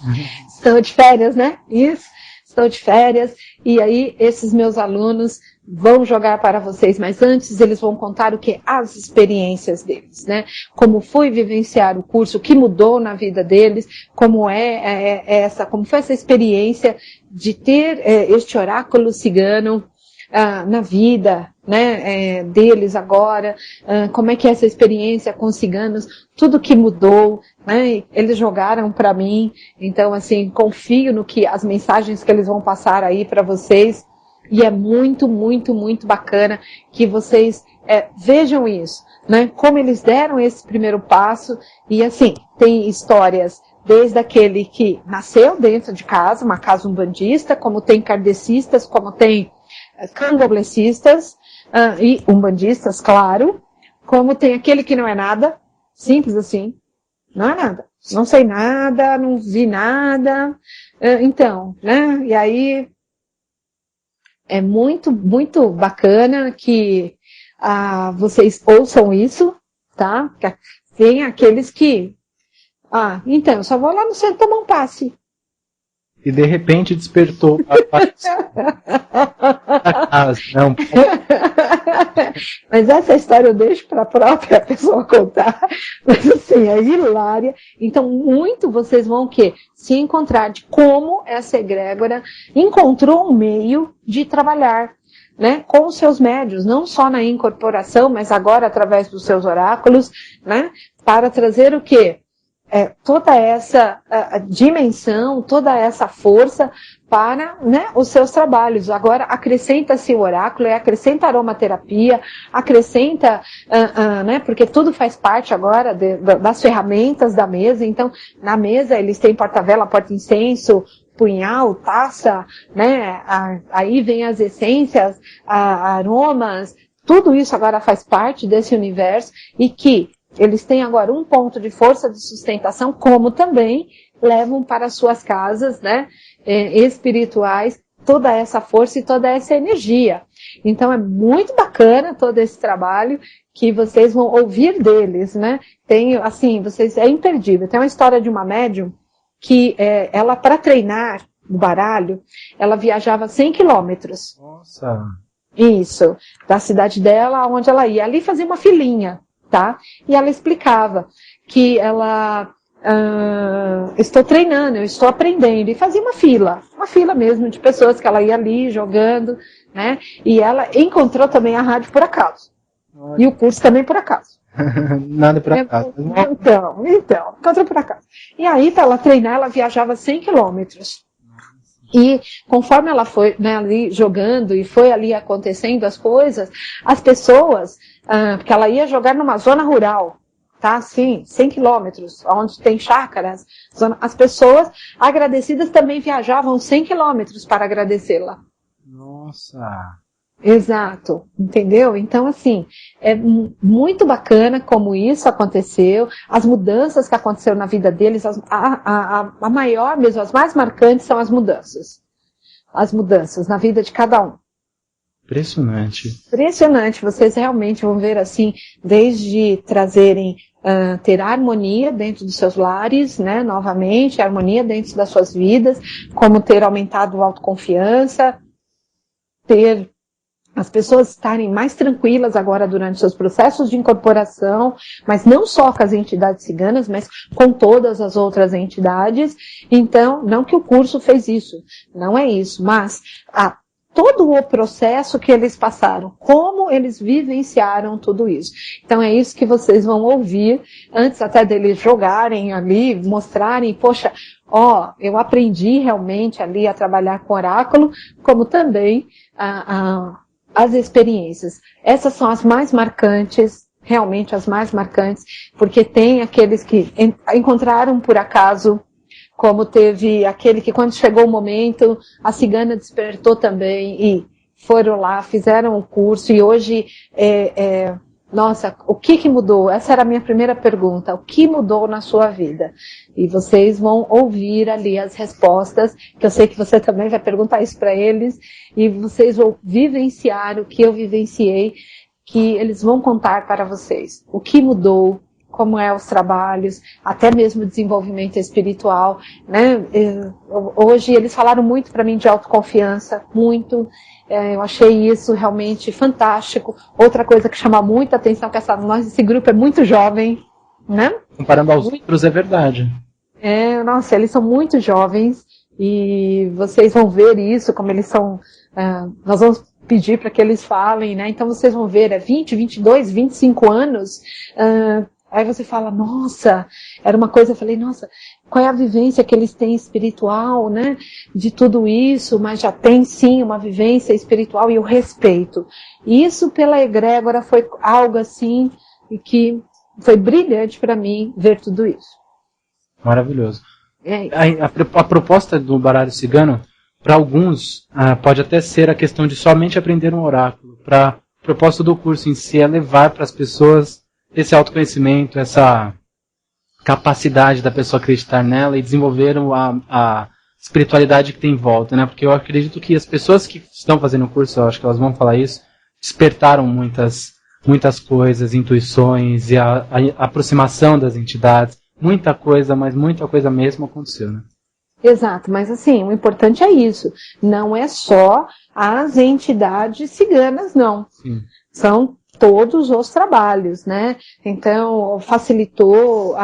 Estou de férias, né? Isso. Estou de férias. E aí esses meus alunos vão jogar para vocês, mas antes eles vão contar o que? As experiências deles, né? Como foi vivenciar o curso, o que mudou na vida deles, como como foi essa experiência de ter este oráculo cigano na vida, né, deles agora, como é que é essa experiência com os ciganos, tudo que mudou, né? Eles jogaram para mim, então assim, confio no que as mensagens que eles vão passar aí para vocês. E é muito, muito, muito bacana que vocês vejam isso, né? Como eles deram esse primeiro passo. E assim, tem histórias desde aquele que nasceu dentro de casa, uma casa umbandista, como tem kardecistas, como tem candomblecistas e umbandistas, claro. Como tem aquele que não é nada, simples assim, não é nada. Não sei nada, não vi nada. Então, né? E aí é muito, muito bacana que vocês ouçam isso, tá? Tem aqueles que... então, eu só vou lá no centro tomar um passe. E de repente despertou não. Mas essa história eu deixo para a própria pessoa contar. Mas assim, é hilária. Então, muito vocês vão o quê? Se encontrar de como essa egrégora encontrou um meio de trabalhar, né, com os seus médios, não só na incorporação, mas agora através dos seus oráculos, né, para trazer o quê? Toda essa dimensão, toda essa força para, né, os seus trabalhos. Agora acrescenta-se o oráculo, acrescenta a aromaterapia, acrescenta, né, porque tudo faz parte agora das ferramentas da mesa. Então, na mesa eles têm porta-vela, porta-incenso, punhal, taça, né, aí vem as essências, aromas, tudo isso agora faz parte desse universo e que eles têm agora um ponto de força de sustentação, como também levam para suas casas, né, espirituais, toda essa força e toda essa energia. Então é muito bacana todo esse trabalho que vocês vão ouvir deles, né? Tem, assim, é imperdível. Tem uma história de uma médium que ela, para treinar o baralho, ela viajava 100 quilômetros. Nossa! Isso, da cidade dela, onde ela ia. Ali fazia uma filinha, tá? E ela explicava que ela... estou treinando, eu estou aprendendo, e fazia uma fila mesmo de pessoas que ela ia ali jogando, né? E ela encontrou também a rádio por acaso. E o curso também por acaso. Nada por acaso. Então, encontrou por acaso. E aí, para ela treinar, ela viajava 100 quilômetros. E conforme ela foi, né, ali jogando e foi ali acontecendo as coisas, as pessoas, porque ela ia jogar numa zona rural, tá? Assim, 100 quilômetros, onde tem chácaras, as pessoas agradecidas também viajavam 100 quilômetros para agradecê-la. Nossa! Exato, entendeu? Então, assim, é muito bacana como isso aconteceu, as mudanças que aconteceram na vida deles, a maior mesmo, as mais marcantes são as mudanças na vida de cada um. Impressionante. Impressionante, vocês realmente vão ver assim, desde trazerem, ter harmonia dentro dos seus lares, né, novamente, harmonia dentro das suas vidas, como ter aumentado a autoconfiança, ter as pessoas estarem mais tranquilas agora durante seus processos de incorporação, mas não só com as entidades ciganas, mas com todas as outras entidades. Então, não que o curso fez isso, não é isso, mas todo o processo que eles passaram, como eles vivenciaram tudo isso. Então é isso que vocês vão ouvir, antes até deles jogarem ali, mostrarem, poxa, eu aprendi realmente ali a trabalhar com oráculo, como também as experiências. Essas são as mais marcantes, realmente as mais marcantes, porque tem aqueles que encontraram por acaso, como teve aquele que quando chegou o momento, a cigana despertou também e foram lá, fizeram o curso e hoje, nossa, o que mudou? Essa era a minha primeira pergunta, o que mudou na sua vida? E vocês vão ouvir ali as respostas, que eu sei que você também vai perguntar isso para eles, e vocês vão vivenciar o que eu vivenciei, que eles vão contar para vocês. O que mudou, como os trabalhos, até mesmo o desenvolvimento espiritual, né? Hoje eles falaram muito para mim de autoconfiança, muito. Eu achei isso realmente fantástico. Outra coisa que chama muita atenção, que esse grupo é muito jovem, né? Comparando aos outros, é verdade. Nossa, eles são muito jovens e vocês vão ver isso, como eles são. Nós vamos pedir para que eles falem, né? Então vocês vão ver, 20, 22, 25 anos. Aí você fala, nossa, era uma coisa, eu falei, nossa, qual é a vivência que eles têm espiritual, né, de tudo isso, mas já tem sim uma vivência espiritual e o respeito. Isso pela egrégora foi algo assim, que foi brilhante para mim ver tudo isso. Maravilhoso. A proposta do baralho cigano, para alguns, pode até ser a questão de somente aprender um oráculo. Para o propósito do curso em si é levar para as pessoas esse autoconhecimento, essa capacidade da pessoa acreditar nela e desenvolver a espiritualidade que tem em volta, né? Porque eu acredito que as pessoas que estão fazendo o curso, eu acho que elas vão falar isso, despertaram muitas coisas, intuições e a aproximação das entidades. Muita coisa, mas muita coisa mesmo aconteceu, né? Exato, mas assim, o importante é isso. Não é só as entidades ciganas, não. Sim. São todos os trabalhos, né? Então, facilitou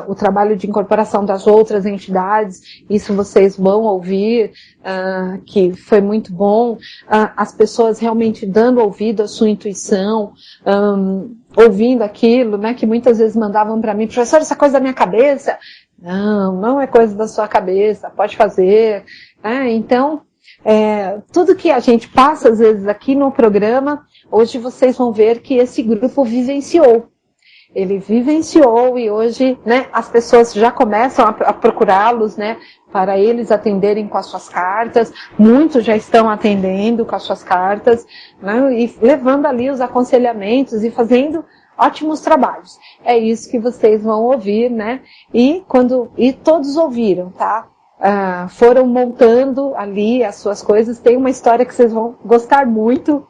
o trabalho de incorporação das outras entidades, isso vocês vão ouvir, que foi muito bom, as pessoas realmente dando ouvido à sua intuição, ouvindo aquilo, né, que muitas vezes mandavam para mim, professor, essa coisa da minha cabeça? Não é coisa da sua cabeça, pode fazer, né? Então, tudo que a gente passa, às vezes, aqui no programa, hoje vocês vão ver que esse grupo vivenciou. Ele vivenciou e hoje, né, as pessoas já começam a procurá-los, né, para eles atenderem com as suas cartas. Muitos já estão atendendo com as suas cartas, né, e levando ali os aconselhamentos e fazendo ótimos trabalhos. É isso que vocês vão ouvir, né, e todos ouviram, tá? Foram montando ali as suas coisas. Tem uma história que vocês vão gostar muito,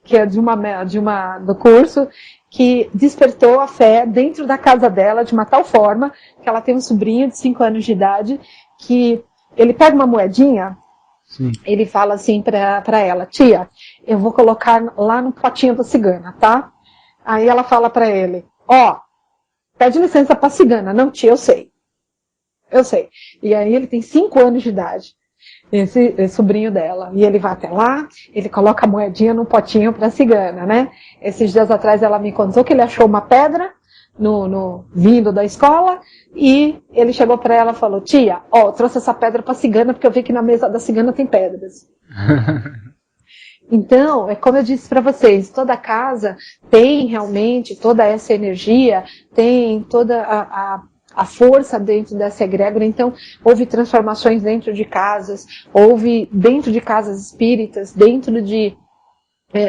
que é do curso, que despertou a fé dentro da casa dela de uma tal forma que ela tem um sobrinho de 5 anos de idade que ele pega uma moedinha, sim, ele fala assim pra ela, tia, eu vou colocar lá no potinho da cigana, tá? Aí ela fala pra ele, pede licença pra cigana. Não, tia, eu sei. E aí ele tem 5 anos de idade, esse sobrinho dela. E ele vai até lá, ele coloca a moedinha no potinho pra cigana, né? Esses dias atrás ela me contou que ele achou uma pedra vindo da escola, e ele chegou pra ela e falou, tia, eu trouxe essa pedra pra cigana porque eu vi que na mesa da cigana tem pedras. Então, é como eu disse para vocês, toda casa tem realmente toda essa energia, tem toda a força dentro dessa egrégora. Então, houve transformações dentro de casas, houve dentro de casas espíritas, dentro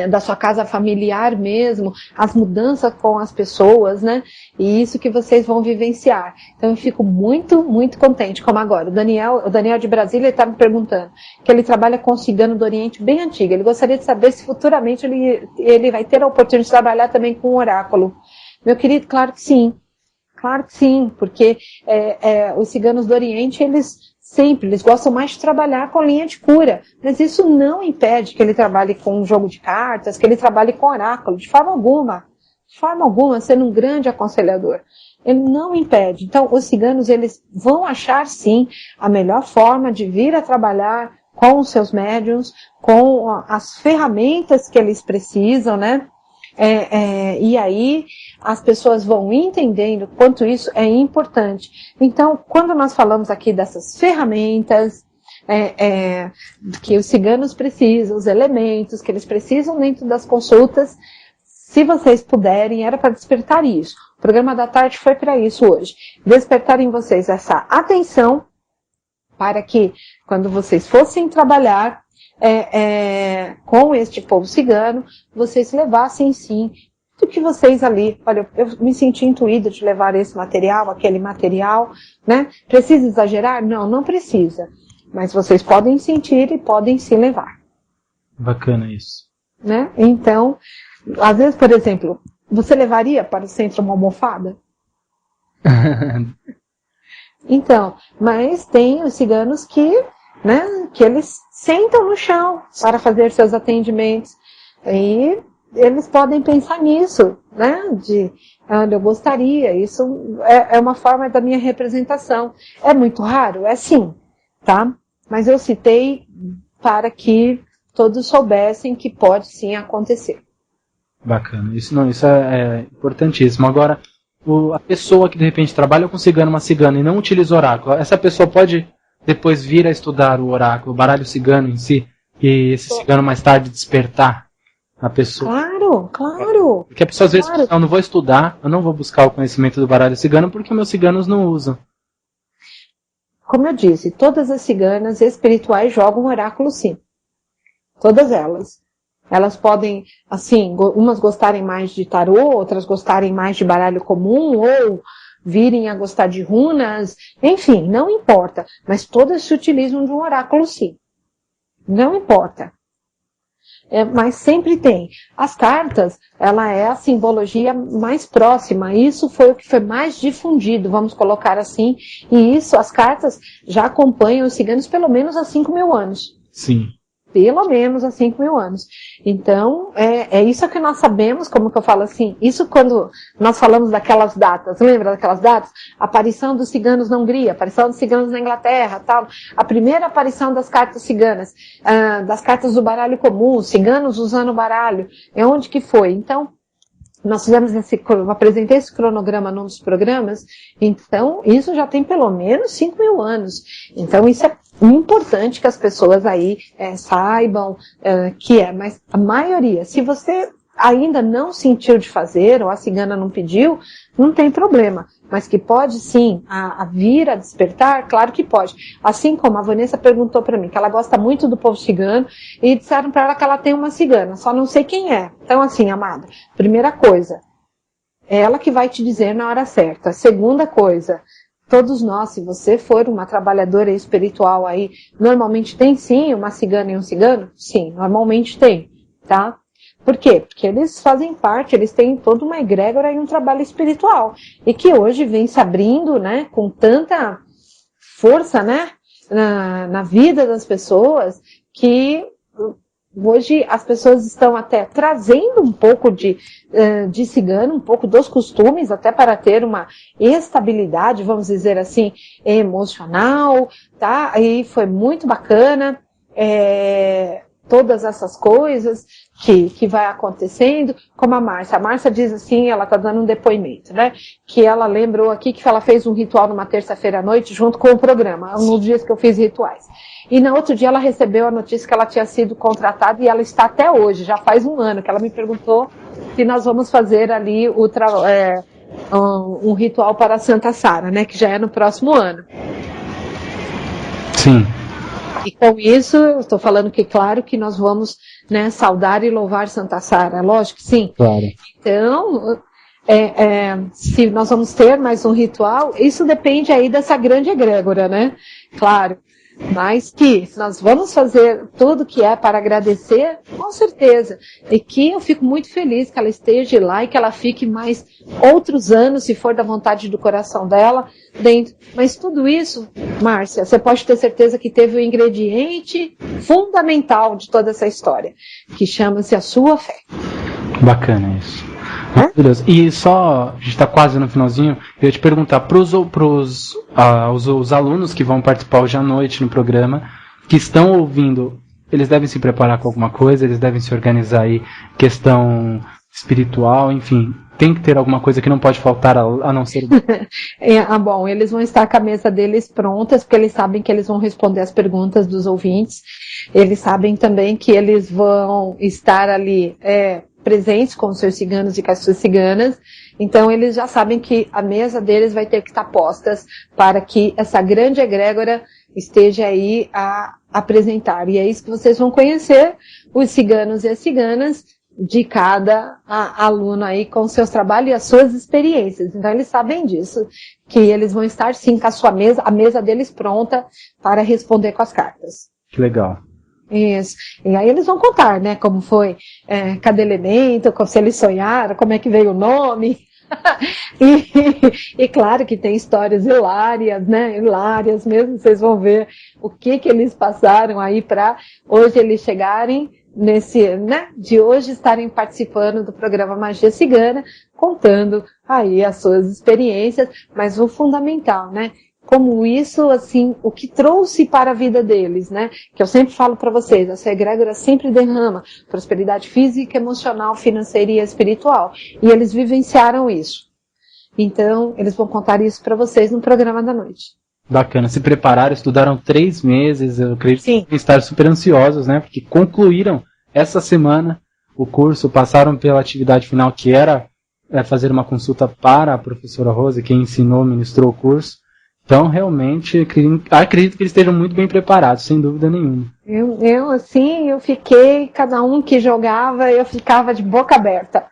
da sua casa familiar mesmo, as mudanças com as pessoas, né? E isso que vocês vão vivenciar. Então eu fico muito, muito contente, como agora. O Daniel de Brasília está me perguntando que ele trabalha com cigano do Oriente bem antigo. Ele gostaria de saber se futuramente ele vai ter a oportunidade de trabalhar também com o oráculo. Meu querido, claro que sim. Claro que sim, porque os ciganos do Oriente, eles gostam mais de trabalhar com linha de cura, mas isso não impede que ele trabalhe com um jogo de cartas, que ele trabalhe com oráculo, de forma alguma, sendo um grande aconselhador. Ele não impede. Então, os ciganos, eles vão achar, sim, a melhor forma de vir a trabalhar com os seus médiuns, com as ferramentas que eles precisam, né? E aí as pessoas vão entendendo quanto isso é importante. Então, quando nós falamos aqui dessas ferramentas que os ciganos precisam, os elementos que eles precisam dentro das consultas, se vocês puderem, era para despertar isso. O programa da tarde foi para isso hoje. Despertar em vocês essa atenção para que, quando vocês fossem trabalhar com este povo cigano, vocês levassem sim do que vocês ali, olha, eu me senti intuída de levar esse material, aquele material, né? Precisa exagerar? Não, não precisa. Mas vocês podem sentir e podem se levar. Bacana isso. Né? Então, às vezes, por exemplo, você levaria para o centro uma almofada? Então, mas tem os ciganos que eles sentam no chão para fazer seus atendimentos. E eles podem pensar nisso, né? Eu gostaria, isso é uma forma da minha representação. É muito raro? É sim, tá? Mas eu citei para que todos soubessem que pode sim acontecer. Bacana, isso é importantíssimo. Agora, a pessoa que de repente trabalha com cigano, uma cigana, e não utiliza oráculo, essa pessoa pode depois vir a estudar o oráculo, o baralho cigano em si, e esse cigano mais tarde despertar a pessoa. Claro. Porque a pessoa às vezes pensa, eu não vou estudar, eu não vou buscar o conhecimento do baralho cigano porque meus ciganos não usam. Como eu disse, todas as ciganas espirituais jogam oráculo sim. Todas elas. Elas podem, assim, umas gostarem mais de tarô, outras gostarem mais de baralho comum, ou virem a gostar de runas, enfim, não importa. Mas todas se utilizam de um oráculo sim. Não importa. Mas sempre tem. As cartas, ela é a simbologia mais próxima. Isso foi o que foi mais difundido, vamos colocar assim. E isso, as cartas já acompanham os ciganos pelo menos há 5.000 anos. Sim. Pelo menos há 5.000 anos. Então, é isso que nós sabemos, como que eu falo assim, isso quando nós falamos daquelas datas, lembra daquelas datas? Aparição dos ciganos na Hungria, aparição dos ciganos na Inglaterra, tal. A primeira aparição das cartas ciganas, das cartas do baralho comum, ciganos usando o baralho, onde que foi? Então, nós fizemos eu apresentei esse cronograma num dos programas, então isso já tem pelo menos 5.000 anos. Então isso é importante que as pessoas aí saibam que mas a maioria, se você ainda não sentiu de fazer, ou a cigana não pediu, não tem problema. Mas que pode sim a vir a despertar, claro que pode. Assim como a Vanessa perguntou para mim, que ela gosta muito do povo cigano, e disseram para ela que ela tem uma cigana, só não sei quem é. Então assim, amada, primeira coisa, é ela que vai te dizer na hora certa. Segunda coisa, todos nós, se você for uma trabalhadora espiritual aí, normalmente tem sim uma cigana e um cigano? Sim, normalmente tem, tá? Por quê? Porque eles fazem parte, eles têm toda uma egrégora e um trabalho espiritual. E que hoje vem se abrindo, né, com tanta força, né, na vida das pessoas, que hoje as pessoas estão até trazendo um pouco de cigano, um pouco dos costumes, até para ter uma estabilidade, vamos dizer assim, emocional, tá? E foi muito bacana. Todas essas coisas que vai acontecendo, como a Márcia diz assim, ela está dando um depoimento, né, que ela lembrou aqui que ela fez um ritual numa terça-feira à noite junto com o programa, nos dias que eu fiz rituais. E no outro dia ela recebeu a notícia que ela tinha sido contratada e ela está até hoje, já faz um ano, que ela me perguntou se nós vamos fazer ali um ritual para a Santa Sara, né, que já é no próximo ano. Sim. E com isso, eu estou falando que, claro, que nós vamos, né, saudar e louvar Santa Sara, lógico que sim. Claro. Então, se nós vamos ter mais um ritual, isso depende aí dessa grande egrégora, né? Claro. Mas que nós vamos fazer tudo que é para agradecer, com certeza. E que eu fico muito feliz que ela esteja lá e que ela fique mais outros anos, se for da vontade do coração dela, dentro. Mas tudo isso, Márcia, você pode ter certeza que teve um ingrediente fundamental de toda essa história, que chama-se a sua fé. Bacana isso. Maravilhoso. E só, a gente está quase no finalzinho, eu ia te perguntar para os alunos que vão participar hoje à noite no programa, que estão ouvindo, eles devem se preparar com alguma coisa, eles devem se organizar aí, questão espiritual, enfim, tem que ter alguma coisa que não pode faltar a não ser... Bom, eles vão estar com a mesa deles prontas, porque eles sabem que eles vão responder as perguntas dos ouvintes, eles sabem também que eles vão estar ali... presentes com os seus ciganos e com as suas ciganas, então eles já sabem que a mesa deles vai ter que estar postas para que essa grande egrégora esteja aí a apresentar. E é isso que vocês vão conhecer, os ciganos e as ciganas de cada aluno aí com seus trabalhos e as suas experiências. Então eles sabem disso, que eles vão estar sim com a mesa deles pronta para responder com as cartas. Que legal. Isso. E aí eles vão contar, né, como foi cada elemento, se eles sonharam, como é que veio o nome. e claro que tem histórias hilárias, né, hilárias mesmo, vocês vão ver o que eles passaram aí para hoje eles chegarem de hoje estarem participando do programa Magia Cigana, contando aí as suas experiências, mas o fundamental, né, como isso, assim, o que trouxe para a vida deles, né? Que eu sempre falo para vocês, essa egrégora sempre derrama prosperidade física, emocional, financeira e espiritual. E eles vivenciaram isso. Então, eles vão contar isso para vocês no programa da noite. Bacana, se prepararam, estudaram 3 meses, eu acredito Sim. que estar super ansiosos, né? Porque concluíram essa semana o curso, passaram pela atividade final, que era fazer uma consulta para a professora Rose, quem ensinou, ministrou o curso. Então, realmente, acredito que eles estejam muito bem preparados, sem dúvida nenhuma. Eu fiquei, cada um que jogava, eu ficava de boca aberta.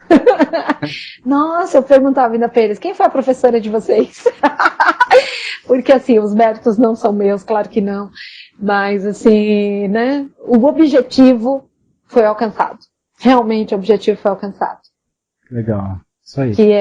Nossa, eu perguntava ainda para eles, quem foi a professora de vocês? Porque, assim, os méritos não são meus, claro que não. Mas, assim, né, o objetivo foi alcançado. Realmente, o objetivo foi alcançado. Legal. Isso aí. Que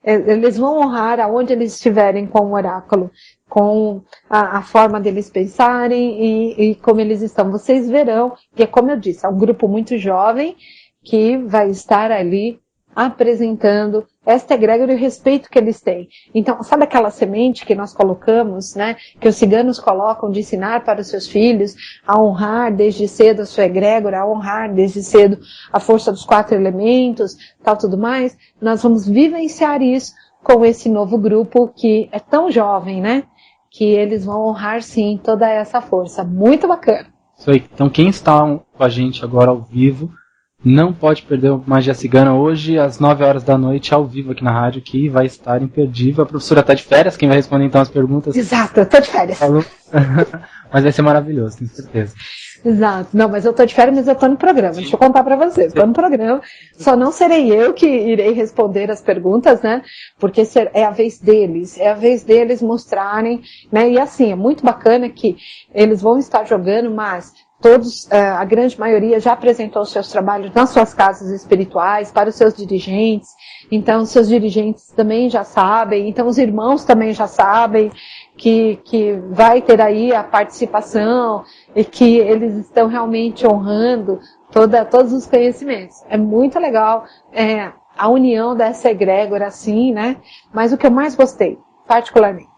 eles vão honrar aonde eles estiverem com o oráculo, com a forma deles pensarem e como eles estão. Vocês verão, que é como eu disse, é um grupo muito jovem que vai estar ali apresentando esta egrégora e o respeito que eles têm. Então, sabe aquela semente que nós colocamos, né, que os ciganos colocam de ensinar para os seus filhos a honrar desde cedo a sua egrégora, a honrar desde cedo a força dos 4 elementos, tal, tudo mais? Nós vamos vivenciar isso com esse novo grupo que é tão jovem, né, que eles vão honrar sim toda essa força. Muito bacana. Isso aí. Então, quem está com a gente agora ao vivo, não pode perder o Magia Cigana hoje, às 9 horas da noite, ao vivo aqui na rádio, que vai estar imperdível. A professora está de férias, quem vai responder então as perguntas? Exato, eu estou de férias. Mas vai ser maravilhoso, tenho certeza. Exato, não, mas eu estou de férias, mas eu estou no programa, deixa eu contar para vocês, estou no programa, só não serei eu que irei responder as perguntas, né, porque é a vez deles mostrarem, né, e assim, é muito bacana que eles vão estar jogando, mas todos, a grande maioria já apresentou os seus trabalhos nas suas casas espirituais, para os seus dirigentes, então os seus dirigentes também já sabem, então os irmãos também já sabem que vai ter aí a participação e que eles estão realmente honrando todos os conhecimentos. É muito legal a união dessa egrégora assim, né? Mas o que eu mais gostei, particularmente,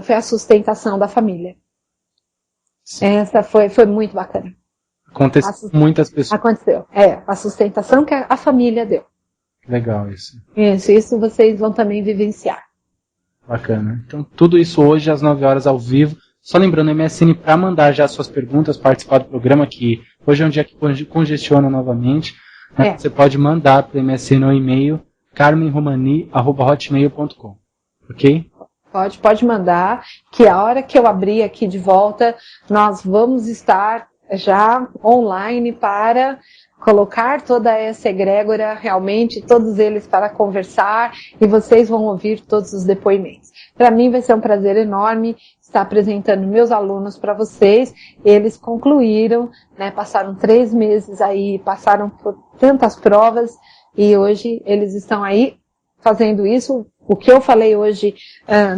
foi a sustentação da família. Essa foi muito bacana. Aconteceu com muitas pessoas. Aconteceu. A sustentação que a família deu. Legal isso. Isso vocês vão também vivenciar. Bacana. Então, tudo isso hoje às 9 horas ao vivo. Só lembrando, MSN, para mandar já suas perguntas, participar do programa, que hoje é um dia que congestiona novamente. Né? Você pode mandar para o MSN o e-mail carmenromani@hotmail.com. Ok? Pode mandar, que a hora que eu abrir aqui de volta, nós vamos estar já online para colocar toda essa egrégora, realmente, todos eles para conversar, e vocês vão ouvir todos os depoimentos. Para mim vai ser um prazer enorme estar apresentando meus alunos para vocês. Eles concluíram, né, passaram 3 meses aí, passaram por tantas provas, e hoje eles estão aí fazendo isso. O que eu falei hoje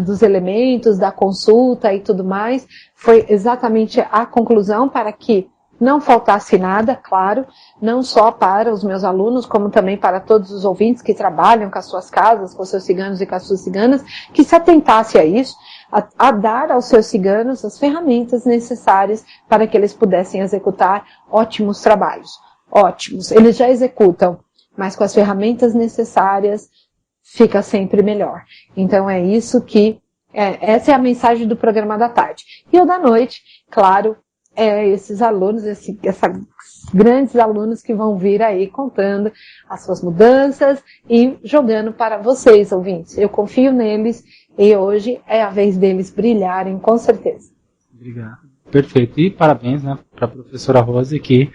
dos elementos, da consulta e tudo mais, foi exatamente a conclusão para que não faltasse nada, claro, não só para os meus alunos, como também para todos os ouvintes que trabalham com as suas casas, com os seus ciganos e com as suas ciganas, que se atentasse a isso, a dar aos seus ciganos as ferramentas necessárias para que eles pudessem executar ótimos trabalhos. Ótimos. Eles já executam, mas com as ferramentas necessárias, fica sempre melhor. Então é isso que, essa é a mensagem do programa da tarde. E o da noite, claro, esses alunos, esses grandes alunos que vão vir aí contando as suas mudanças e jogando para vocês, ouvintes. Eu confio neles e hoje é a vez deles brilharem, com certeza. Obrigado. Perfeito. E parabéns, né, para a professora Rose, que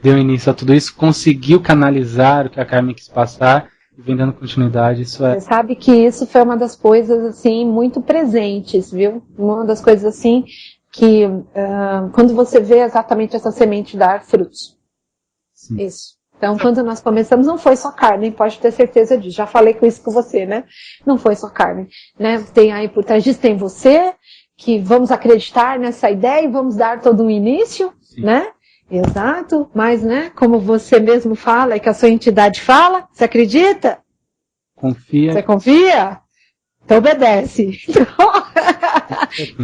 deu início a tudo isso, conseguiu canalizar o que a Carmen quis passar, vem dando continuidade. Você sabe que isso foi uma das coisas, assim, muito presentes, viu? Uma das coisas, assim, que quando você vê exatamente essa semente dar frutos. Sim. Isso. Então, quando nós começamos, não foi só Carmen, pode ter certeza disso. Já falei com isso com você, né? Não foi só Carmen, né? Tem aí por trás disso, tem você, que vamos acreditar nessa ideia e vamos dar todo um início, sim, né? Exato, mas, né, como você mesmo fala e que a sua entidade fala, você acredita? Confia. Você confia? Então obedece. Então,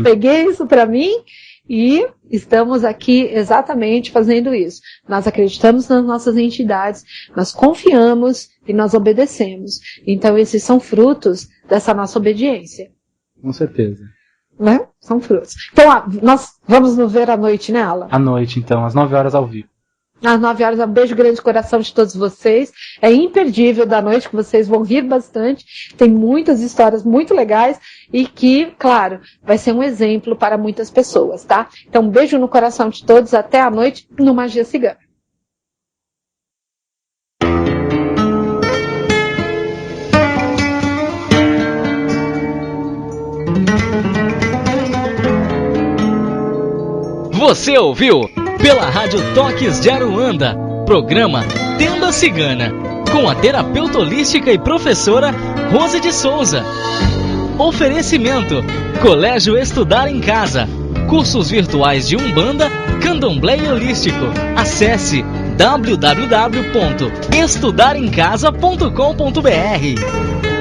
peguei isso para mim e estamos aqui exatamente fazendo isso. Nós acreditamos nas nossas entidades, nós confiamos e nós obedecemos. Então esses são frutos dessa nossa obediência. Com certeza. Né? São frutos. Então, nós vamos nos ver à noite, né, Alan? À noite, então, às 9 horas ao vivo. Às 9 horas, um beijo grande de coração de todos vocês. É imperdível da noite, que vocês vão rir bastante. Tem muitas histórias muito legais e que, claro, vai ser um exemplo para muitas pessoas, tá? Então, um beijo no coração de todos. Até a noite no Magia Cigana. Você ouviu pela Rádio Toques de Aruanda, programa Tenda Cigana, com a terapeuta holística e professora Rose de Souza. Oferecimento: Colégio Estudar em Casa, cursos virtuais de Umbanda, Candomblé e Holístico. Acesse www.estudaremcasa.com.br.